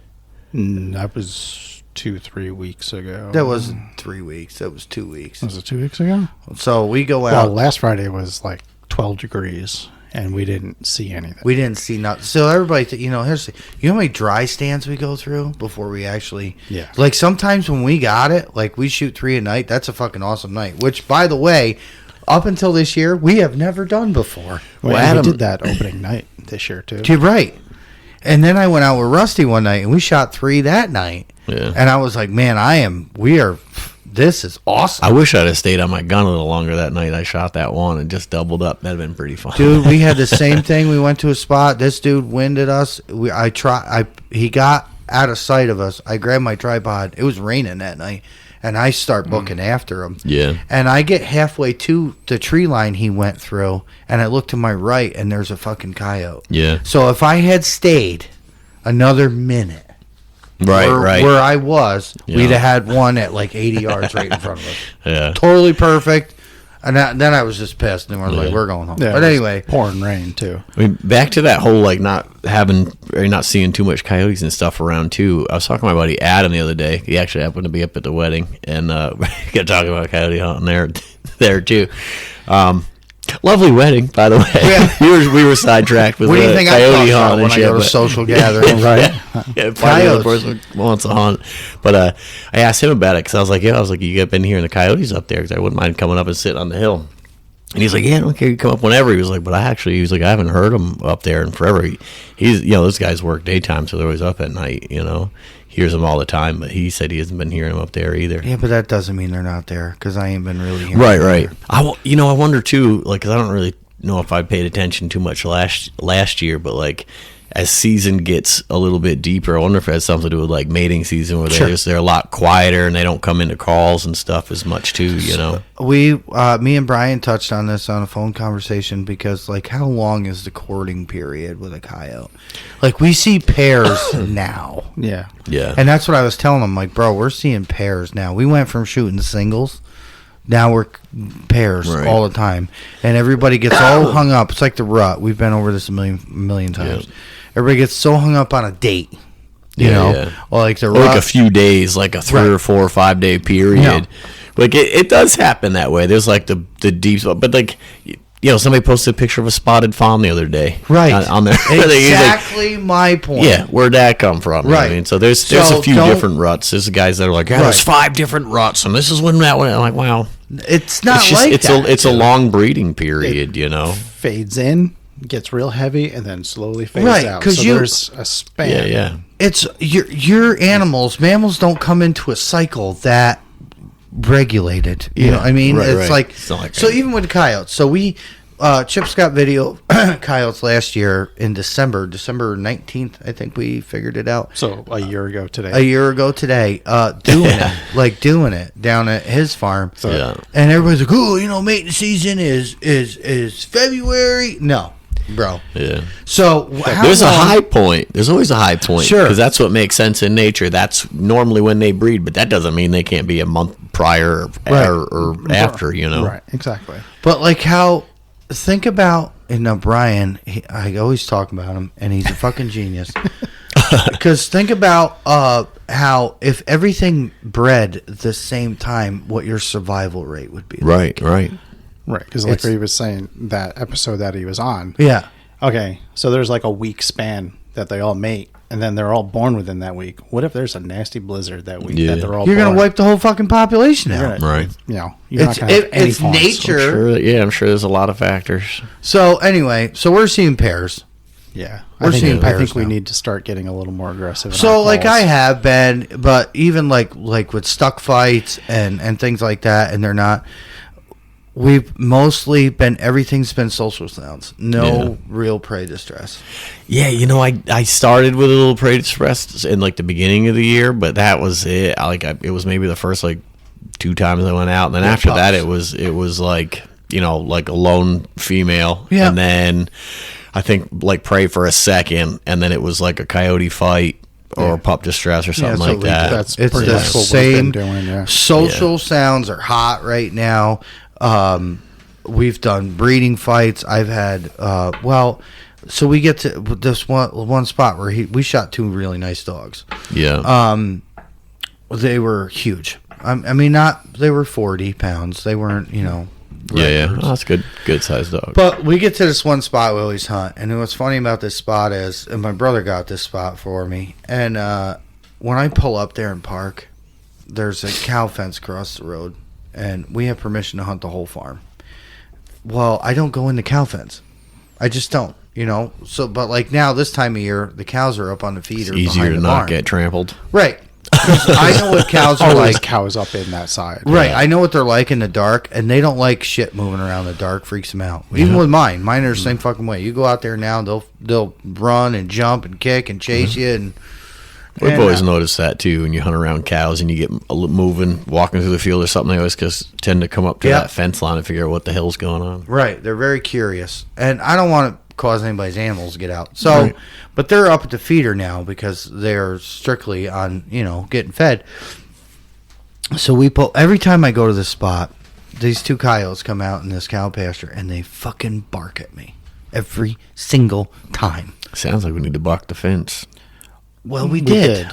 That was 2-3 weeks ago. That wasn't 3 weeks. That was 2 weeks. Was it 2 weeks ago? So we go out. Well, last Friday was like 12 degrees, and we didn't see anything. We didn't see nothing. So everybody, here's how many dry stands we go through before we actually. Yeah. Like sometimes when we got it, like we shoot 3 a night. That's a fucking awesome night. Which, by the way, up until this year, we have never done before. Well, Adam did that opening night this year, too. You're right. And then I went out with Rusty one night, and we shot 3 that night. Yeah. And I was like, man, this is awesome. I wish I'd have stayed on my gun a little longer that night. I shot that one and just doubled up. That'd have been pretty fun. Dude, we had the same thing. We went to a spot. This dude winded us. He got out of sight of us. I grabbed my tripod. It was raining that night. And I start booking after him. Yeah. And I get halfway to the tree line he went through, and I look to my right, and there's a fucking coyote. Yeah. So if I had stayed another minute where I was, we'd have had one at like 80 yards right in front of us. Yeah. Totally perfect. And then I was just pissed, and we're like, we're going home. Yeah, but anyway. Pouring rain, too. I mean, back to that whole, like, not seeing too much coyotes and stuff around, too. I was talking to my buddy Adam the other day. He actually happened to be up at the wedding, and we got talking about coyote hunting there too. Lovely wedding, by the way. Yeah. we were sidetracked with what do you think coyote I hunting when I go to social gatherings, right? Yeah, the person wants to hunt. But I asked him about it because I was like, you got been hearing the coyotes up there? Because I wouldn't mind coming up and sitting on the hill. And he's like, yeah, I don't care. You come up whenever. He was like, but I haven't heard them up there in forever. He's those guys work daytime, so they're always up at night. Hears them all the time, but he said he hasn't been hearing them up there either. Yeah, but that doesn't mean they're not there because I ain't been really hearing them. Right. I wonder too, like, because I don't really know if I paid attention too much last year, but like as season gets a little bit deeper, I wonder if it has something to do with like mating season where they're a lot quieter and they don't come into calls and stuff as much too. Me and Brian touched on this on a phone conversation because like how long is the courting period with a coyote? Like we see pairs now. Yeah. And that's what I was telling him. Like, bro, we're seeing pairs now. We went from shooting singles. Now we're pairs all the time. And everybody gets all hung up. It's like the rut. We've been over this a million times. Yep. Everybody gets so hung up on a date. You know? Yeah. Or like the rut. Like a few days, like a 3 or 4 or 5 day period. No. Like it does happen that way. There's like the deep spot. But like, somebody posted a picture of a spotted fawn the other day. Right. On there. Exactly my point. Yeah, where'd that come from? Right. I mean, so there's a few different ruts. There's guys that are like, there's 5 different ruts, and this is when that one. I'm like, wow. It's not that. It's a long breeding period, Fades in, gets real heavy, and then slowly fades out. So there's a span. Yeah. It's your mammals don't come into a cycle that regulated. You know what I mean? Right, It's right. like, It's not like so a- even with the coyotes. So we, Chip's got video of coyotes last year in December 19th, I think we figured it out. So a year ago today. A year ago today, doing it down at his farm. So, Yeah. And everybody's like, "Oh, you know, mating season is February." No, bro. Yeah. So how There's a long- high point. There's always a high point. Sure. Because that's what makes sense in nature. That's normally when they breed, but that doesn't mean they can't be a month prior Right. or after, you know? Right, exactly. But like how, think about, and now Brian, I always talk about him, and he's a fucking genius. Because think about how if everything bred at the same time, what your survival rate would be. Right, right. Right, because like It's- he was saying, that episode that he was on. Yeah. Okay, so there's like a week span that they all mate, and then they're all born within that week. What if there's a nasty blizzard that week Yeah. that they're all You're born? going to wipe the whole fucking population You're out. gonna- Right. You know, you're It's, not going to have any it's fawns. nature. I'm sure there's a lot of factors. So anyway, so we're seeing pairs. Yeah, We're seeing I pairs think we now. need to start getting a little more aggressive. in So our like calls. I have been, but even like with stuck fights and things like that, and they're not. We've mostly been, everything's been social sounds, no real prey distress. Yeah, you know, I started with a little prey distress in like the beginning of the year, but that was it. It was maybe the first like 2 times I went out, and then after that it was like, you know, like a lone female, Yeah. and then I think like prey for a second, and then it was like a coyote fight or pup distress or something so like we- that. That's It's pretty the much what we've same. been doing. Yeah, Social sounds are hot right now. We've done breeding fights. I've had so we get to this one spot where we shot 2 really nice dogs. Yeah. They were huge. I mean, they were 40 pounds. They weren't, you know. yeah. records. Oh, that's good sized dog. But we get to this one spot we always hunt, and what's funny about this spot is, and my brother got this spot for me, and when I pull up there and park, there's a cow fence across the road, and we have permission to hunt the whole farm. Well, I don't go in the cow fence. I just don't, you know. So, but like now, this time of year, the cows are up on the feeder. It's easier behind to the not barn. get trampled. Right. 'Cause I know what cows are always like. cows up in that side. Right, I know what they're like in the dark, and they don't like shit moving around in the dark. Freaks them out. Even with mine are the same fucking way. You go out there now, they'll run and jump and kick and chase you. And We've always noticed that too. When you hunt around cows and you get moving, walking through the field or something, they always tend to come up to Yeah. that fence line and figure out what the hell's going on. right, they're very curious, and I don't want to cause anybody's animals to get out. So, but they're up at the feeder now because they're strictly on, you know, getting fed. So we pull every time I go to this spot. These 2 coyotes come out in this cow pasture, and they fucking bark at me every single time. Sounds like we need to buck the fence. Well, we did.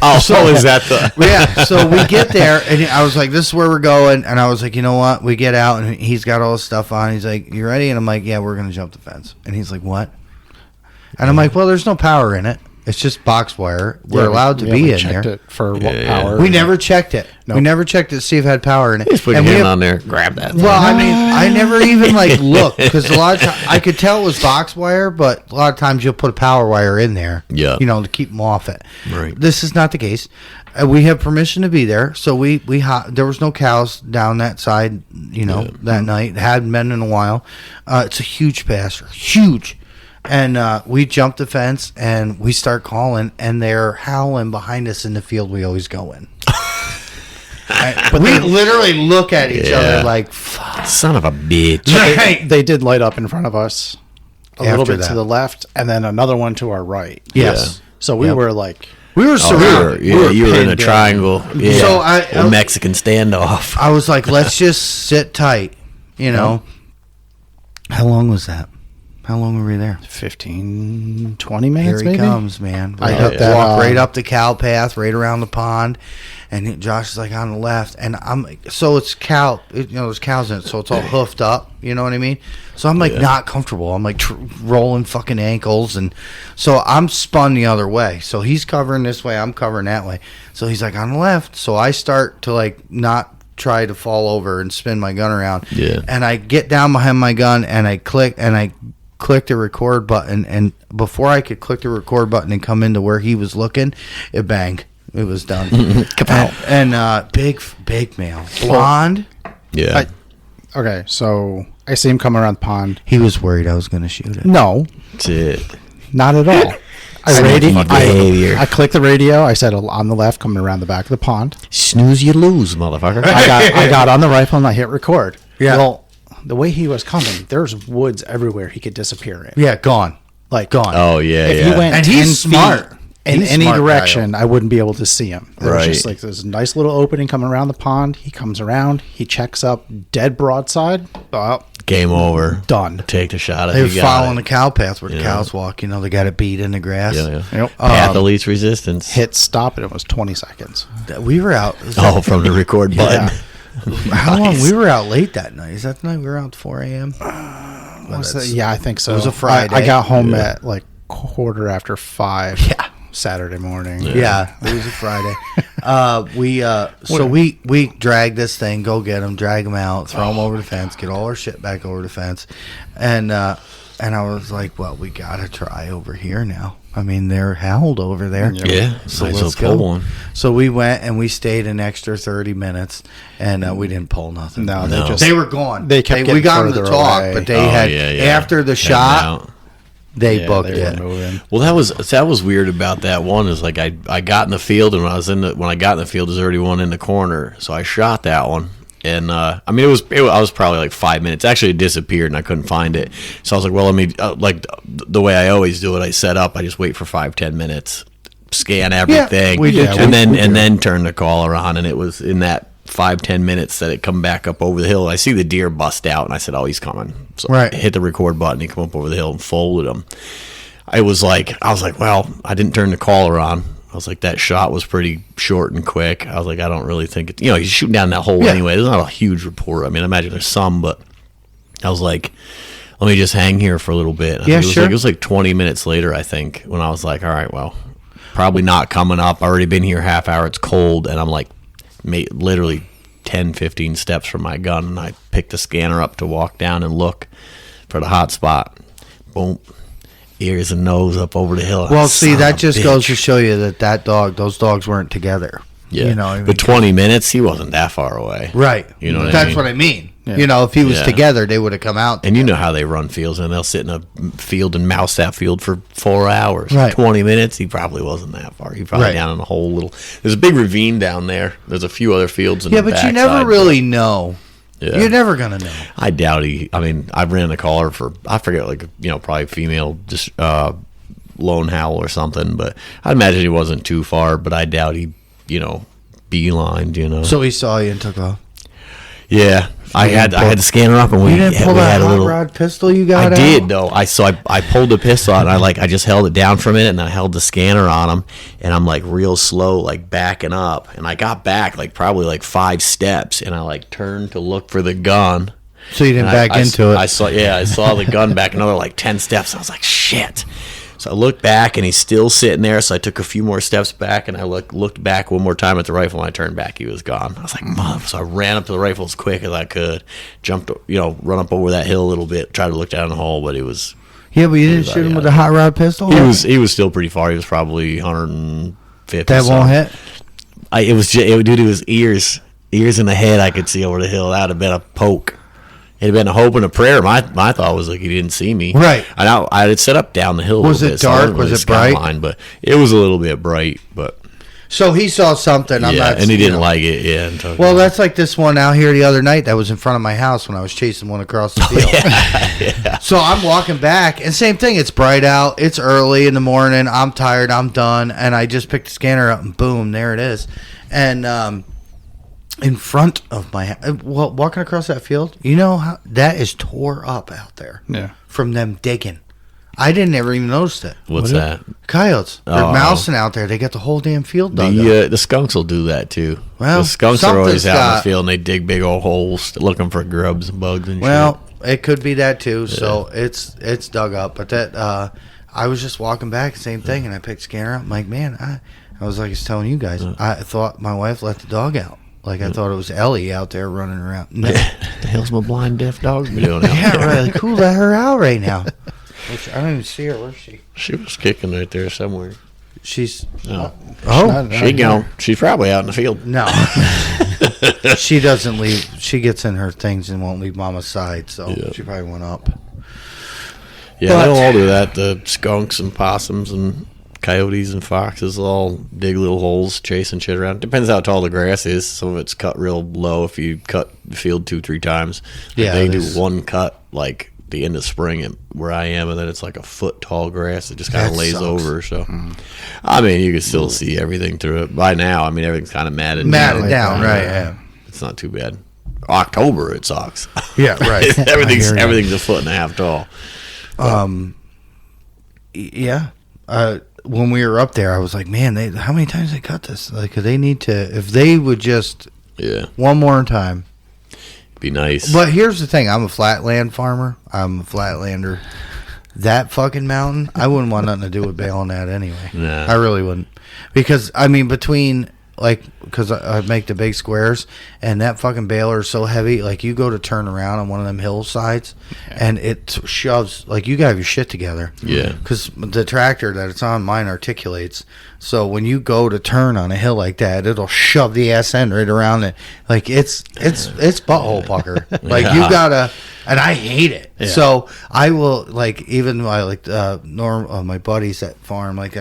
Oh, so is that the? Yeah, so we get there, and I was like, this is where we're going. And I was like, you know what? We get out, and he's got all his stuff on. He's like, you ready? And I'm like, yeah, we're going to jump the fence. And he's like, what? And I'm like, well, there's no power in it. It's just box wire. We're allowed to be we in checked there. it for what Yeah. power. We never checked it. Nope. We never checked it to see if it had power in it. Just put your And we hand have- on there, grab that. Well, I mean, I never even like looked because a lot of times I could tell it was box wire, but a lot of times you'll put a power wire in there, Yeah. you know, to keep them off it. Right. This is not the case. We have permission to be there, so there was no cows down that side, you know, that night. Hadn't been in a while. It's a huge pasture, huge. And we jump the fence and we start calling, and they're howling behind us in the field we always go in. But we literally look at each Yeah. other like, fuck. Son of a bitch. Right. They did light up in front of us a little After bit that. to the left, and then another one to our right. Yes. So we Yep. were like, We were Oh, surrounded. you were in pinned a down. triangle. Yeah. So a Mexican standoff. I was like, let's just sit tight, you know. How long was that? How long were we there? 15, 20 minutes, Here he maybe? comes, man. I Right hit up, that, walk right up the cow path, right around the pond, and Josh is like on the left, and so it's cow, there's cows in it, so it's all hoofed up, you know what I mean? So I'm like not comfortable. I'm like rolling fucking ankles, and so I'm spun the other way. So he's covering this way, I'm covering that way. So he's like on the left. So I start to like not try to fall over and spin my gun around. Yeah. And I get down behind my gun and I click the record button, and before I could click the record button and come into where he was looking, it banged. It was done. Kapow. And big male, blonde. Yeah. Okay, so I see him coming around the pond. He was worried I was going to shoot it. No, That's it. not at all. Sneaky behavior. I clicked the radio. I said on the left, coming around the back of the pond. Snooze, you lose, motherfucker. I got on the rifle and I hit record. Yeah. Well, the way he was coming, there's woods everywhere he could disappear in. Yeah, gone. Like Gone. Oh, yeah, if yeah. he went And 10 he's smart. feet in He's any smart, direction, I wouldn't be able to see him. There was Right. just like this nice little opening coming around the pond. He comes around. He checks up, dead broadside. Game over. Done. Take the shot. They were If you following got the cow path where the Yeah. cows walk. You know, they got it beat in the grass. it. Yeah, yeah. Yep. Path of least resistance. Hit stop, and it was 20 seconds. We were out. Oh, from the record button. How long? Nice. We were out late that night. Is that the night we were out at 4 a.m.? Was that- yeah, I think so. It was a Friday. I got home Yeah. at like 5:15. Yeah. Saturday morning. Yeah, it was a Friday. We dragged this thing, go get him, drag him out, throw him over the fence, get all our shit back over the fence, and I was like, well, we gotta try over here now. I mean, they're howled over there. Yeah. So Nice let's little go. pull one. So we went and we stayed an extra 30 minutes, and we didn't pull nothing. No, No. They were gone. They kept we getting got them to further talk, away. but they Oh, had yeah, yeah. after the Heading shot, out. they Yeah, booked they were it. moving. Well, that was weird about that one. Is like I got in the field, and when I got in the field, there's already one in the corner. So I shot that one, and I mean I was probably like 5 minutes. Actually, it disappeared, and I couldn't find it. So I was like, well, let me like the way I always do it. I set up. I just wait for 5-10 minutes, scan everything, we did too. and then turn the caller on. And it was in that 5-10 minutes that it come back up over the hill. I see the deer bust out, and I said, oh, he's coming. So Right. I hit the record button. He come up over the hill and folded him. I was like, well, I didn't turn the caller on. I was like, that shot was pretty short and quick. I was like, I don't really think it, he's shooting down that hole anyway. There's not a huge report. I mean, I imagine there's some, but I was like, let me just hang here for a little bit. Yeah, sure. It was like 20 minutes later, I think, when I was like, all right, well, probably not coming up. I already been here half hour. It's cold. And I'm like, literally 10, 15 steps from my gun. And I picked the scanner up to walk down and look for the hot spot. Boom. Ears and nose up over the hill. Well, see, Son that of a just bitch. goes to show you that those dogs weren't together. Yeah. You know, I mean, but 20 minutes, he wasn't that far away. right. You know what I That's mean? what I mean. Yeah. You know, if he was Yeah. together, they would have come out. And you know how they run fields, and they'll sit in a field and mouse that field for 4 hours. Right. 20 minutes, he probably wasn't that far. He probably Right. down in a whole little. There's a big ravine down there. There's a few other fields in Yeah, the but you backside, never really know. Yeah. You're never gonna know. I doubt he. I mean, I ran a caller for, I forget, like, probably female, just lone howl or something, but I imagine he wasn't too far, but I doubt he, beelined, So he saw you and took off. Yeah. I had the scanner up, and You didn't pull we that had a hot little rod pistol you got I out? did though. I pulled the pistol out, and I just held it down for a minute, and I held the scanner on him, and I'm like real slow, like backing up, and I got back like probably like 5 steps, and I like turned to look for the gun. So you didn't And back into it. I saw the gun back another like 10 steps. I was like, shit. So I looked back, and he's still sitting there. So I took a few more steps back, and I looked back one more time at the rifle, and I turned back. He was gone. I was like, mother. So I ran up to the rifle as quick as I could, jumped, run up over that hill a little bit, tried to look down the hole, but it was. Yeah, but you didn't shoot him with a hot rod pistol? He was still pretty far. He was probably 150. That won't hit? It was ears in the head. I could see over the hill. That would have been a poke. It'd been a hope and a prayer. My thought was like he didn't see me. Right. I had set up down the hill. Was a it little bit, so I dark? didn't Was really it bright? skyline, but it was a little bit bright. But So he saw something. I'm not. and he didn't like it. Yeah. And Well, that's like this one out here the other night that was in front of my house when I was chasing one across the field. yeah. So I'm walking back, and same thing. It's bright out. It's early in the morning. I'm tired. I'm done. And I just picked the scanner up, and boom, there it is. And in front of my walking across that field, how that is tore up out there. Yeah. From them digging. I didn't ever even notice it. What's that? Coyotes. They're Oh. mousing out there. They got the whole damn field dug up. The skunks will do that too. Well, the skunks are always something's out in the got- field, and they dig big old holes looking for grubs and bugs and Well, it could be that too. So it's dug up. But that I was just walking back, same thing, and I picked scanner up. I'm like, man, I was like, I was telling you guys, I thought my wife let the dog out. Like I thought it was Ellie out there running around. No. shit. The hell's my blind deaf dog be doing out Yeah, there? right. Like, who let her out right now? I don't even see her. Where's she? She was kicking right there somewhere. She's No. oh She gone. She's probably out in the field. no. She doesn't leave. She gets in her things and won't leave Mama's side, so Yeah. she probably went up. Yeah, But- they'll all do that. The skunks and possums and coyotes and foxes will all dig little holes, chasing shit around. Depends how tall the grass is. Some of it's cut real low if you cut the field 2-3 times. Yeah, they it do is. one cut like the end of spring where I am, and then it's like a foot tall grass that just kind of That lays sucks. over. So, I mean, you can still see everything through it. By now, I mean, everything's kind of matted Matted down, right? Yeah. It's not too bad. October, it sucks. Yeah, right. everything's I hear you. everything's a foot and a half tall. Yeah. When we were up there, I was like, man, how many times they cut this? Like, they need to, if they would just Yeah, one more time. be nice. But here's the thing: I'm a flatland farmer. I'm a flatlander. That fucking mountain, I wouldn't want nothing to do with baling that anyway. Nah. I really wouldn't, because I mean, between because I make the big squares, and that fucking baler is so heavy. Like, you go to turn around on one of them hillsides, and it shoves. Like, you gotta have your shit together. Yeah. Because the tractor that it's on, mine articulates. So when you go to turn on a hill like that, it'll shove the ass end right around it. Like, it's butthole pucker. Like, you gotta, and I hate it. Yeah. So I will, like, even my my buddies at farm. Like,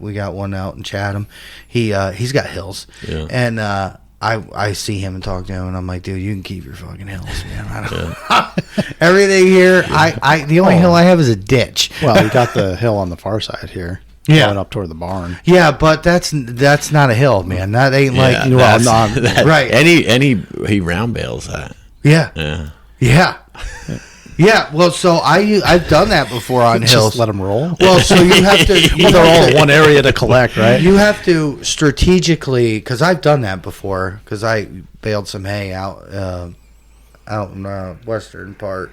we got one out in Chatham. He's got hills, Yeah. and I see him and talk to him, and I'm like, dude, you can keep your fucking hills, man. I don't, everything here, the only hill I have is a ditch. Well, we got the hill on the far side here. Yeah. Going up toward the barn. Yeah, but that's not a hill, man. That ain't Yeah, like well, that's- right. He round bales that. Yeah, Yeah. yeah, yeah. Well, so I've done that before on hills. Just let them roll. Well, so you have to. Well, they're all in one area to collect, right? You have to strategically, because I've done that before. Because I baled some hay out in the western part,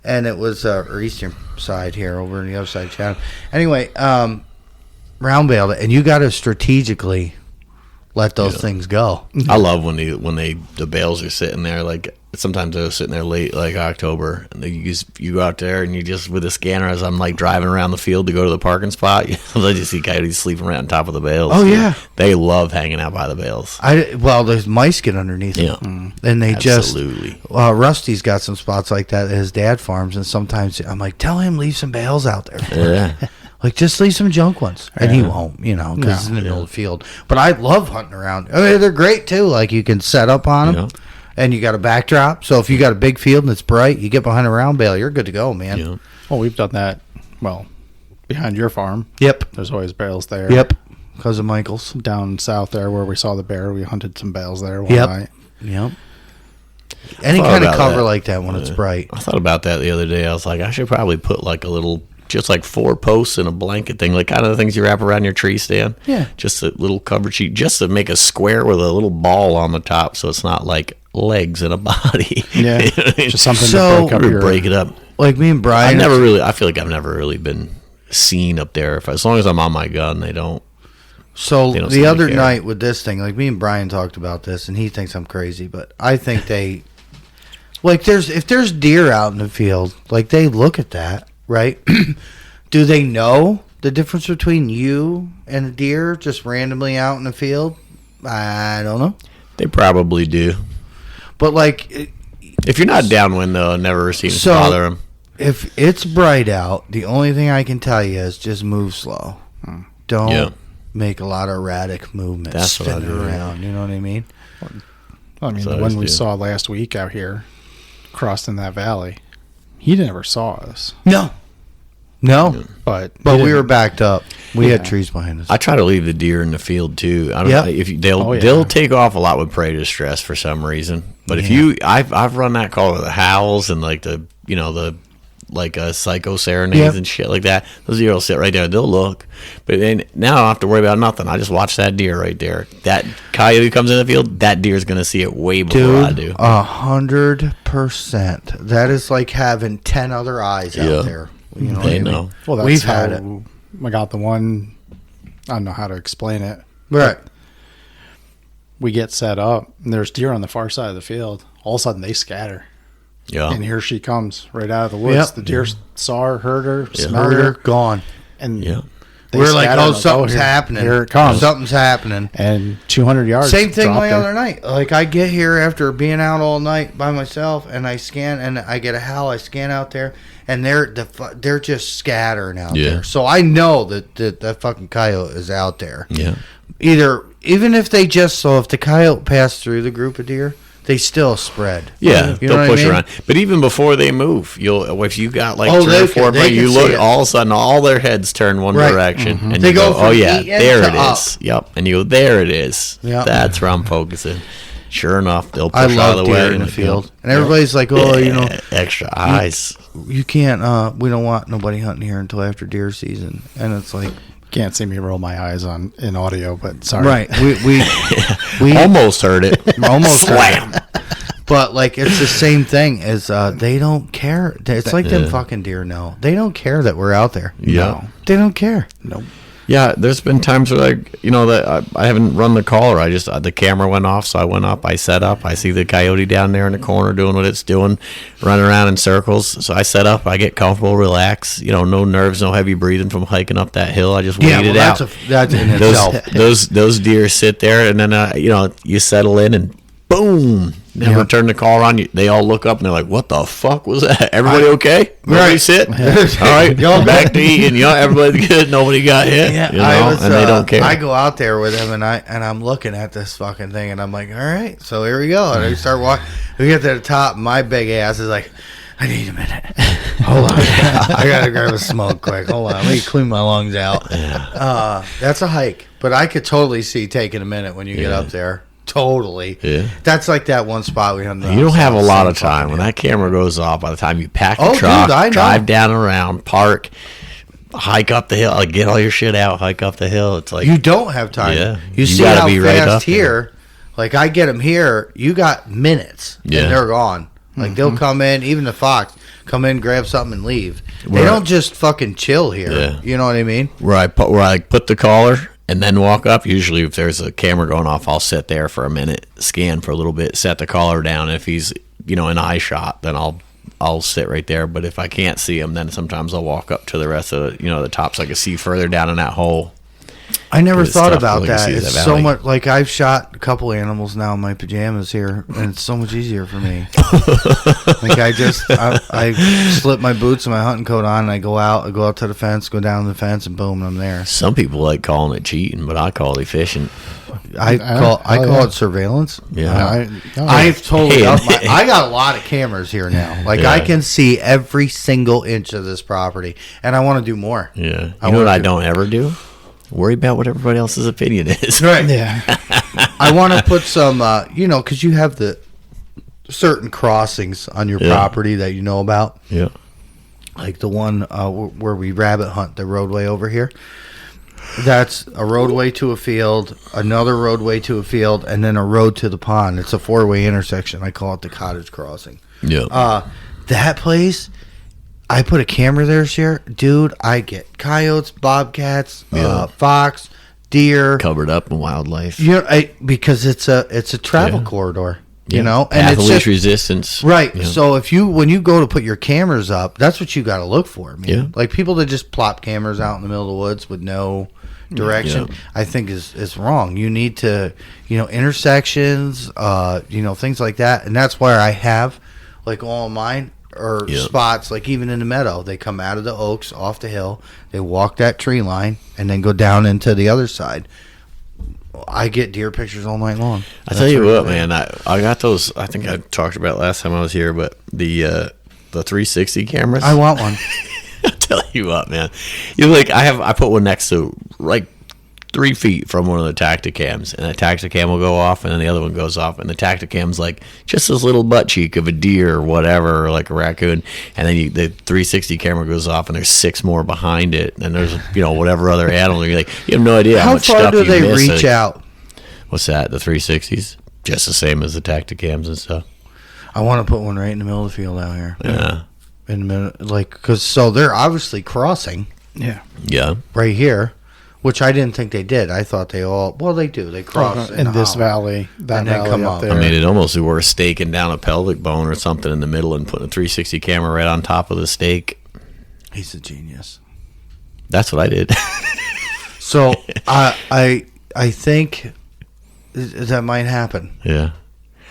and it was or eastern side here, over on the other side of Chatham. Anyway, round baled it, and you got to strategically let those things go. I love when the bales are sitting there. Like, sometimes they're sitting there late, like October, and you go out there and you just, with a scanner, as I'm like driving around the field to go to the parking spot, I just see coyotes sleeping right on top of the bales. Oh, yeah. They love hanging out by the bales. Well, there's mice get underneath Yeah. them, and they Absolutely. just. Rusty's got some spots like that at his dad farms, and sometimes I'm like, tell him leave some bales out there. For Yeah. him. Like, just leave some junk ones, and he won't, because No. it's in the middle of the field. But I love hunting around. I mean, they're great too. Like, you can set up on them, Yeah. and you got a backdrop. So if you got a big field and it's bright, you get behind a round bale, you're good to go, man. Yeah. Well, we've done that. Well, behind your farm, Yep, there's always barrels there. yep. Because of Michael's. Down south there where we saw the bear, we hunted some bales there one Yep. night. Yep. Any thought kind of about cover that. like that when it's bright. I thought about that the other day. I was like, I should probably put like a little, just like 4 posts and a blanket thing, like kind of the things you wrap around your tree stand. Yeah. Just a little cover sheet, just to make a square with a little ball on the top, so it's not like legs and a body. Yeah, You know what I mean? just something So- to break it up. Like me and Brian. I feel like I've never really been seen up there. As long as I'm on my gun, they don't. So They don't the seem to other care. night with this thing, like me and Brian talked about this, and he thinks I'm crazy, but I think they, like, if there's deer out in the field, like, they look at that, right? Do they know the difference between you and a deer just randomly out in the field? I don't know, They probably do. but like, If you're not downwind, though, it never seems So- to bother them. if it's bright out, the only thing I can tell you is just move slow. Don't Yeah. make a lot of erratic movements, That's what I spinning do, yeah. around. You know what I mean? I mean, So the I one just we do. saw last week out here, crossed in that valley, he never saw us. No. But But he we were didn't- back up. We had Yeah. trees behind us. I try to leave the deer in the field too. I don't Yep. know if Oh, yeah. they'll take off a lot with prey distress for some reason. But if I've run that call with the howls and like the psycho serenades Yep. and shit like that. Those deer will sit right there. They'll look, but then now I don't have to worry about nothing. I just watch that deer right there. That coyote comes in the field, that deer's gonna see it way before I do. Dude, 100%. That is like having 10 other eyes Yeah. out there. You know what They I mean? know. Well, that's We've how had it. I got the one. I don't know how to explain it. Right. We get set up, and there's deer on the far side of the field. All of a sudden, they scatter, Yeah, and here she comes right out of the woods. Yep. The deer saw her, heard her, Yeah. smelled Murder, her, gone. and yeah. We're like, scatter, oh, like, something's here- happening. Here it comes. Something's happening. And 200 yards. Same thing dropped my her. other night. Like, I get here after being out all night by myself, and I scan, and I get a howl. I scan out there, and they're just scattering out Yeah. there. So I know that fucking coyote is out there. Yeah. Even if they if the coyote passed through the group of deer, they still spread. Yeah, You know they'll what I push mean? around. But even before they move, if you got like Oh, 3 they or 4, can- they you can look, see it. all of a sudden, all their heads turn one Right. direction, and They you go go, "Oh from yeah, eating there to it up. is." Yep, and you go, "There it is." Yep. That's where I'm focusing. Sure enough, they'll push I out of love the deer way in the and field, and everybody's like, "Oh, extra eyes." you can't. We don't want nobody hunting here until after deer season." And it's like, Can't see me roll my eyes in audio, but sorry. right? We Almost heard it. almost Slam. But like it's the same thing as they don't care. It's like them fucking deer know. They don't care that we're out there. Yeah. No, they don't care. Nope. Yeah, there's been times where that I haven't run the caller. I just the camera went off, so I went up. I set up. I see the coyote down there in the corner doing what it's doing, running around in circles. So I set up. I get comfortable, relax. No nerves, no heavy breathing from hiking up that hill. I just wait it out. That's in itself. those deer sit there, and then you settle in and boom. Never turn the caller on. They all look up and they're like, "What the fuck was that? Everybody okay? Nobody sit? All right, y'all back to eating. Everybody's good. Nobody got hit. Yeah, and they don't care. I go out there with him, and I'm looking at this fucking thing, and I'm like, all right, so here we go. And I start walking. We get to the top. My big ass is like, I need a minute. Hold on, I gotta grab a smoke quick. Hold on, let me clean my lungs out. That's a hike, but I could totally see taking a minute when you get up there. Totally. Yeah. That's like that one spot we have. You don't have a lot of time. When that camera goes off, by the time you pack the Oh, truck, dude, I know. drive down around, park, hike up the hill, get all your shit out, hike up the hill. It's like You don't have time. Yeah. You You see gotta how be right fast up there. here. Like I get them here. You got minutes, Yeah. and they're gone. Like they'll come in. Even the fox come in, grab something, and leave. They Right. don't just fucking chill here. Yeah. You know what I mean? where I put the collar and then walk up. Usually, if there's a camera going off, I'll sit there for a minute, scan for a little bit, set the collar down. If he's in eye shot, then I'll sit right there. But if I can't see him, then sometimes I'll walk up to the rest of the top so I can see further down in that hole. I never It's thought tough about when you that. see the It's so valley. much. Like I've shot a couple animals now in my pajamas here, and it's so much easier for me. Like I slip my boots and my hunting coat on, and I go out to the fence, go down the fence, and boom, I'm there. Some people like calling it cheating, but I call it efficient. I call it surveillance. Yeah. I've totally Hey, upped I got a lot of cameras here now. Like Yeah. I can see every single inch of this property, and I want to do more. Yeah. You I know what wanna I do- don't ever do? Worry about what everybody else's opinion is. Right. Yeah. I want to put some, because you have the certain crossings on your Yeah. property that you know about, Yeah. like the one where we rabbit hunt the roadway over here. That's a roadway to a field, another roadway to a field, and then a road to the pond. It's a 4-way intersection. I call it the cottage crossing. Yeah. That place, I put a camera there, dude. I get coyotes, bobcats, Yeah. fox, deer. Covered up in wildlife. Because it's a travel Yeah. corridor, Yeah. and Path it's of just least resistance. right. Yeah. So when you go to put your cameras up, that's what you got to look for, man. Yeah. Like people that just plop cameras out in the middle of the woods with no direction, Yeah. I think is wrong. You need to, intersections, things like that, and that's why I have like all of mine. Or Yeah. spots like even in the meadow, they come out of the oaks off the hill, they walk that tree line, and then go down into the other side. I get deer pictures all night long. I tell you what, man, I got those. I think I talked about it last time I was here, but the 360 cameras. I want one. I tell you what, man. I put one next to like 3 feet from one of the Tacticams, and the Tacticam will go off, and then the other one goes off, and the Tacticam's like just this little butt cheek of a deer or whatever, or like a raccoon, and then the 360 camera goes off, and there's 6 more behind it, and there's whatever other animal. You're like, you have no idea how How much far stuff do you they miss. reach out? What's that? The 360s, just the same as the Tacticams and stuff. I want to put one right in the middle of the field out here. Yeah, In the middle, because they're obviously crossing Yeah. yeah. right here, which I didn't think they did. I thought they all. Well, they do. They cross in a this hollow. valley, that And then valley come up up. there. I mean, it almost be worth staking down a pelvic bone or something in the middle and putting a 360 camera right on top of the stake. He's a genius. That's what I did. So I think that might happen. Yeah.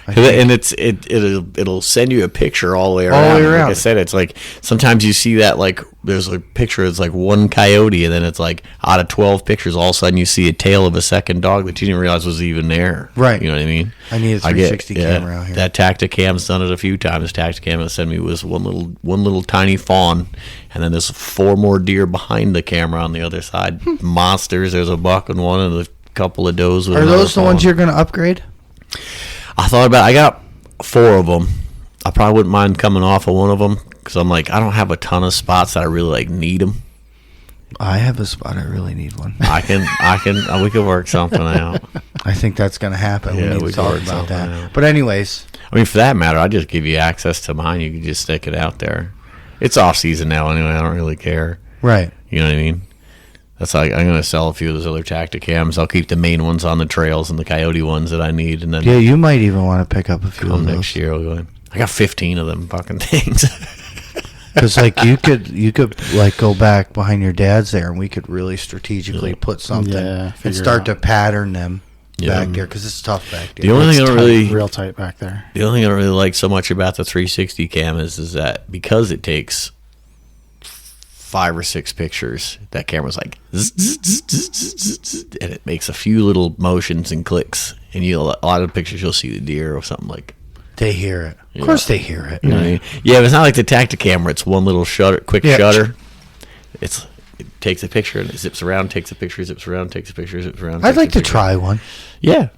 And it'll send you a picture all the way around. All the way around. Like I said, it's like sometimes you see that, like there's a picture, it's like one coyote, and then it's like out of 12 pictures, all of a sudden you see a tail of a second dog that you didn't realize was even there. Right. You know what I mean? I need a 360 camera out here. That Tacticam's done it a few times. Tacticam will send me was one little tiny fawn, and then there's 4 more deer behind the camera on the other side. Monsters. There's a buck and one, and a couple of does. Are those the ones you're going to upgrade? I thought about. I got 4 of them. I probably wouldn't mind coming off of one of them because I'm like, I don't have a ton of spots that I really like need them. I have a spot. I really need one. We could work something out. I think that's going to happen. Yeah, we need we to talk can work about that. something out. But anyways, I mean, for that matter, I just give you access to mine. You can just stick it out there. It's off season now anyway. I don't really care. right. You know what I mean? That's like I'm going to sell a few of those other Tacticams. I'll keep the main ones on the trails and the coyote ones that I need, and then Yeah, you might even want to pick up a few come of those. next year. I'll go in. I got 15 of them fucking things. Because like you could like go back behind your dad's there, and we could really strategically put something Yeah, and figure start it to out. pattern them Yeah. back there because it's tough back there. The only thing I don't really real tight back there. The only thing I don't really like so much about the 360 cam is that because it takes 5 or 6 pictures, that camera's like zzz, zzz, zzz, zzz, zzz, zzz, and it makes a few little motions and clicks, and a lot of the pictures you'll see the deer or something like. They hear it. Of course, they hear it. You know what I mean? Yeah, but it's not like the Tacticam where it's one little quick Yeah. shutter. It takes a picture and it zips around, takes a picture, zips around, takes a picture, zips around. I'd takes like a to picture. try one. Yeah.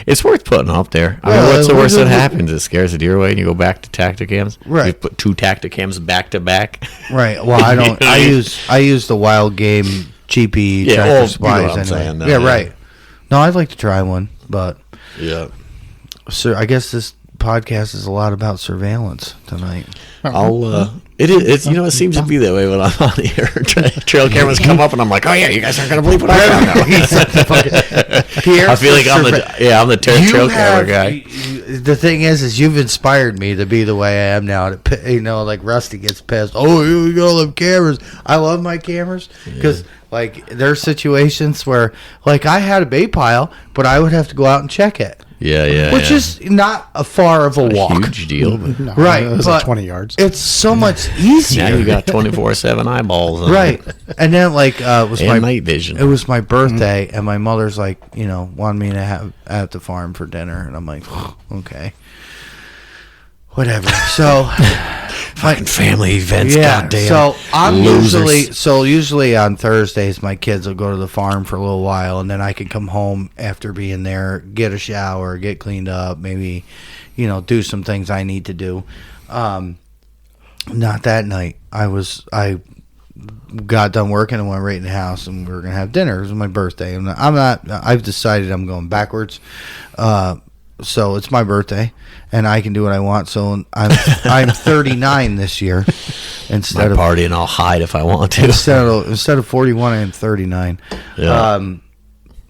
It's worth putting up there. I Well, mean, what's the worst that we- happens? It scares the deer away and you go back to Tacticams? Right. You put 2 Tacticams back to back? Right. Well, I don't. I use the wild game cheapy Yeah, tractor well, you know supplies what I'm saying, though, yeah, yeah. right. No, I'd like to try one, but Yeah. sir, I guess this podcast is a lot about surveillance tonight. It's it seems to be that way when I'm on the air. Trail cameras come up and I'm like, oh yeah, you guys aren't going to believe what I found now. Pierre, I feel like I'm the trail camera guy. The thing is you've inspired me to be the way I am now. Like Rusty gets pissed. Oh, you got all them cameras. I love my cameras because like there's situations where like I had a bait pile, but I would have to go out and check it. Yeah. Which is not a far of a walk. Huge deal. But No, Right, it was but like 20 yards. It's so much easier. now you got 24/7 eyeballs on right. it. And then like it was And night vision. It was my birthday, and my mother's like, wanted me to have at the farm for dinner, and I'm like, okay, whatever. So, Fucking family events, yeah. goddamn. So I'm losers. usually on Thursdays, my kids will go to the farm for a little while, and then I can come home after being there, get a shower, get cleaned up, maybe, do some things I need to do. Not that night. I got done working and went right in the house, and we were gonna have dinner. It was my birthday, and I've decided I'm going backwards. So it's my birthday, and I can do what I want. So I'm 39 this year instead My of party, and I'll hide if I want to. instead of 41. I am 39. Yeah.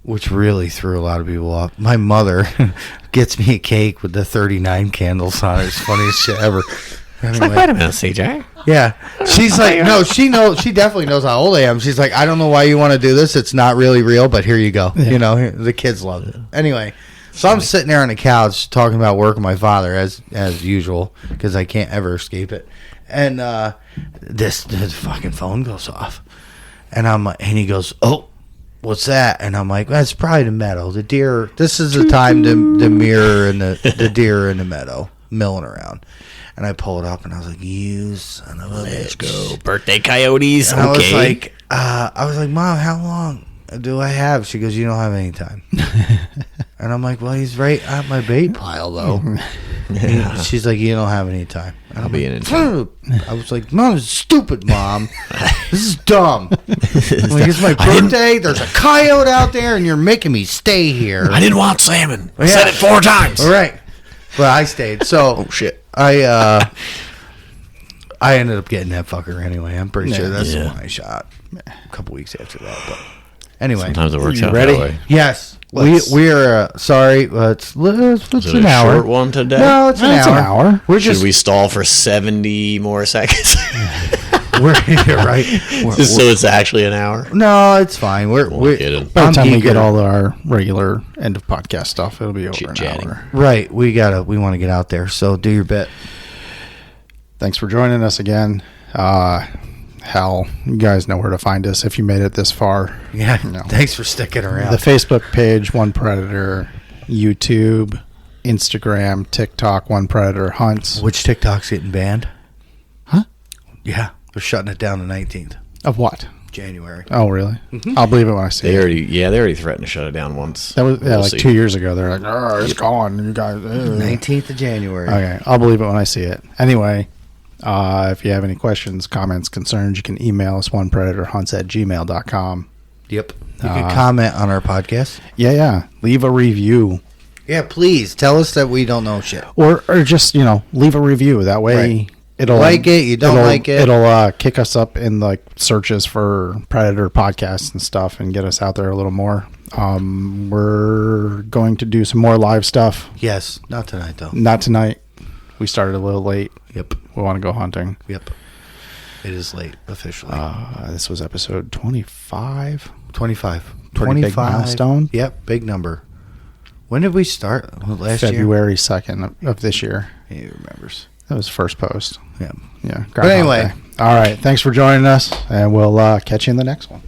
Which really threw a lot of people off. My mother gets me a cake with the 39 candles on it. It's the funniest shit ever. It's like, wait a minute, CJ. Yeah. She's like, no, she definitely knows how old I am. She's like, I don't know why you want to do this. It's not really real, but here you go. The kids love it. Anyway, so I'm sitting there on the couch talking about work with my father as usual because I can't ever escape it. And this fucking phone goes off. And and he goes, oh, what's that? And I'm like, that's probably the meadow. The deer, this is the time the mirror and the deer in the meadow milling around. And I pull it up, and I was like, "You son of a Let's bitch!" go, birthday coyotes. And Okay. I was like, "Mom, how long do I have?" She goes, "You don't have any time." And I'm like, "Well, he's right at my bait pile, though." And she's like, "You don't have any time." And I'll I'm be like, in it. I was like, "Mom, this is stupid, Mom. This is dumb. Like, it's my birthday. There's a coyote out there, and you're making me stay here." I didn't want salmon. I Yeah. said it 4 times. All right, but I stayed. So, Oh shit. I ended up getting that fucker anyway. I'm pretty sure that's the Yeah. one I shot a couple weeks after that. But anyway, Sometimes it works You out ready? that way. yes, Let's- we're sorry. It's Is it an a hour. short one today? No, it's an It's hour. an hour. We're Should just we stall for 70 more seconds? You're right. Just so it's actually an hour. No, it's fine. We're kidding. By the I'm time we eager. get all our regular end of podcast stuff, it'll be over an Chit-chatting. hour. Right. We want to get out there. So do your bit. Thanks for joining us again. Hell, you guys know where to find us if you made it this far. Yeah. No. Thanks for sticking around. The Facebook page, One Predator, YouTube, Instagram, TikTok, One Predator Hunts. Which TikTok's getting banned? Huh? Yeah, they're shutting it down the 19th Of what? January. Oh, really? I'll believe it when I see They it. already threatened to shut it down once. That was We'll like see. 2 years ago. They're like, "Oh, it's gone. You guys." 19th of January. Okay, I'll believe it when I see it. Anyway, if you have any questions, comments, concerns, you can email us onepredatorhunts@gmail.com. Yep. You can comment on our podcast. Yeah. Leave a review. Yeah, please tell us that we don't know shit. Or just, leave a review. That way Right. it'll Like it, you don't like it. It'll kick us up in like searches for Predator podcasts and stuff and get us out there a little more. We're going to do some more live stuff. Yes, not tonight though. Not tonight. We started a little late. Yep. We want to go hunting. Yep. It is late officially. This was episode 25. 25. Pretty big milestone. Yep, big number. When did we start? Last year? February 2nd of this year. He remembers. That was first post. Yeah. Yeah. But anyway. All right. Thanks for joining us, and we'll catch you in the next one.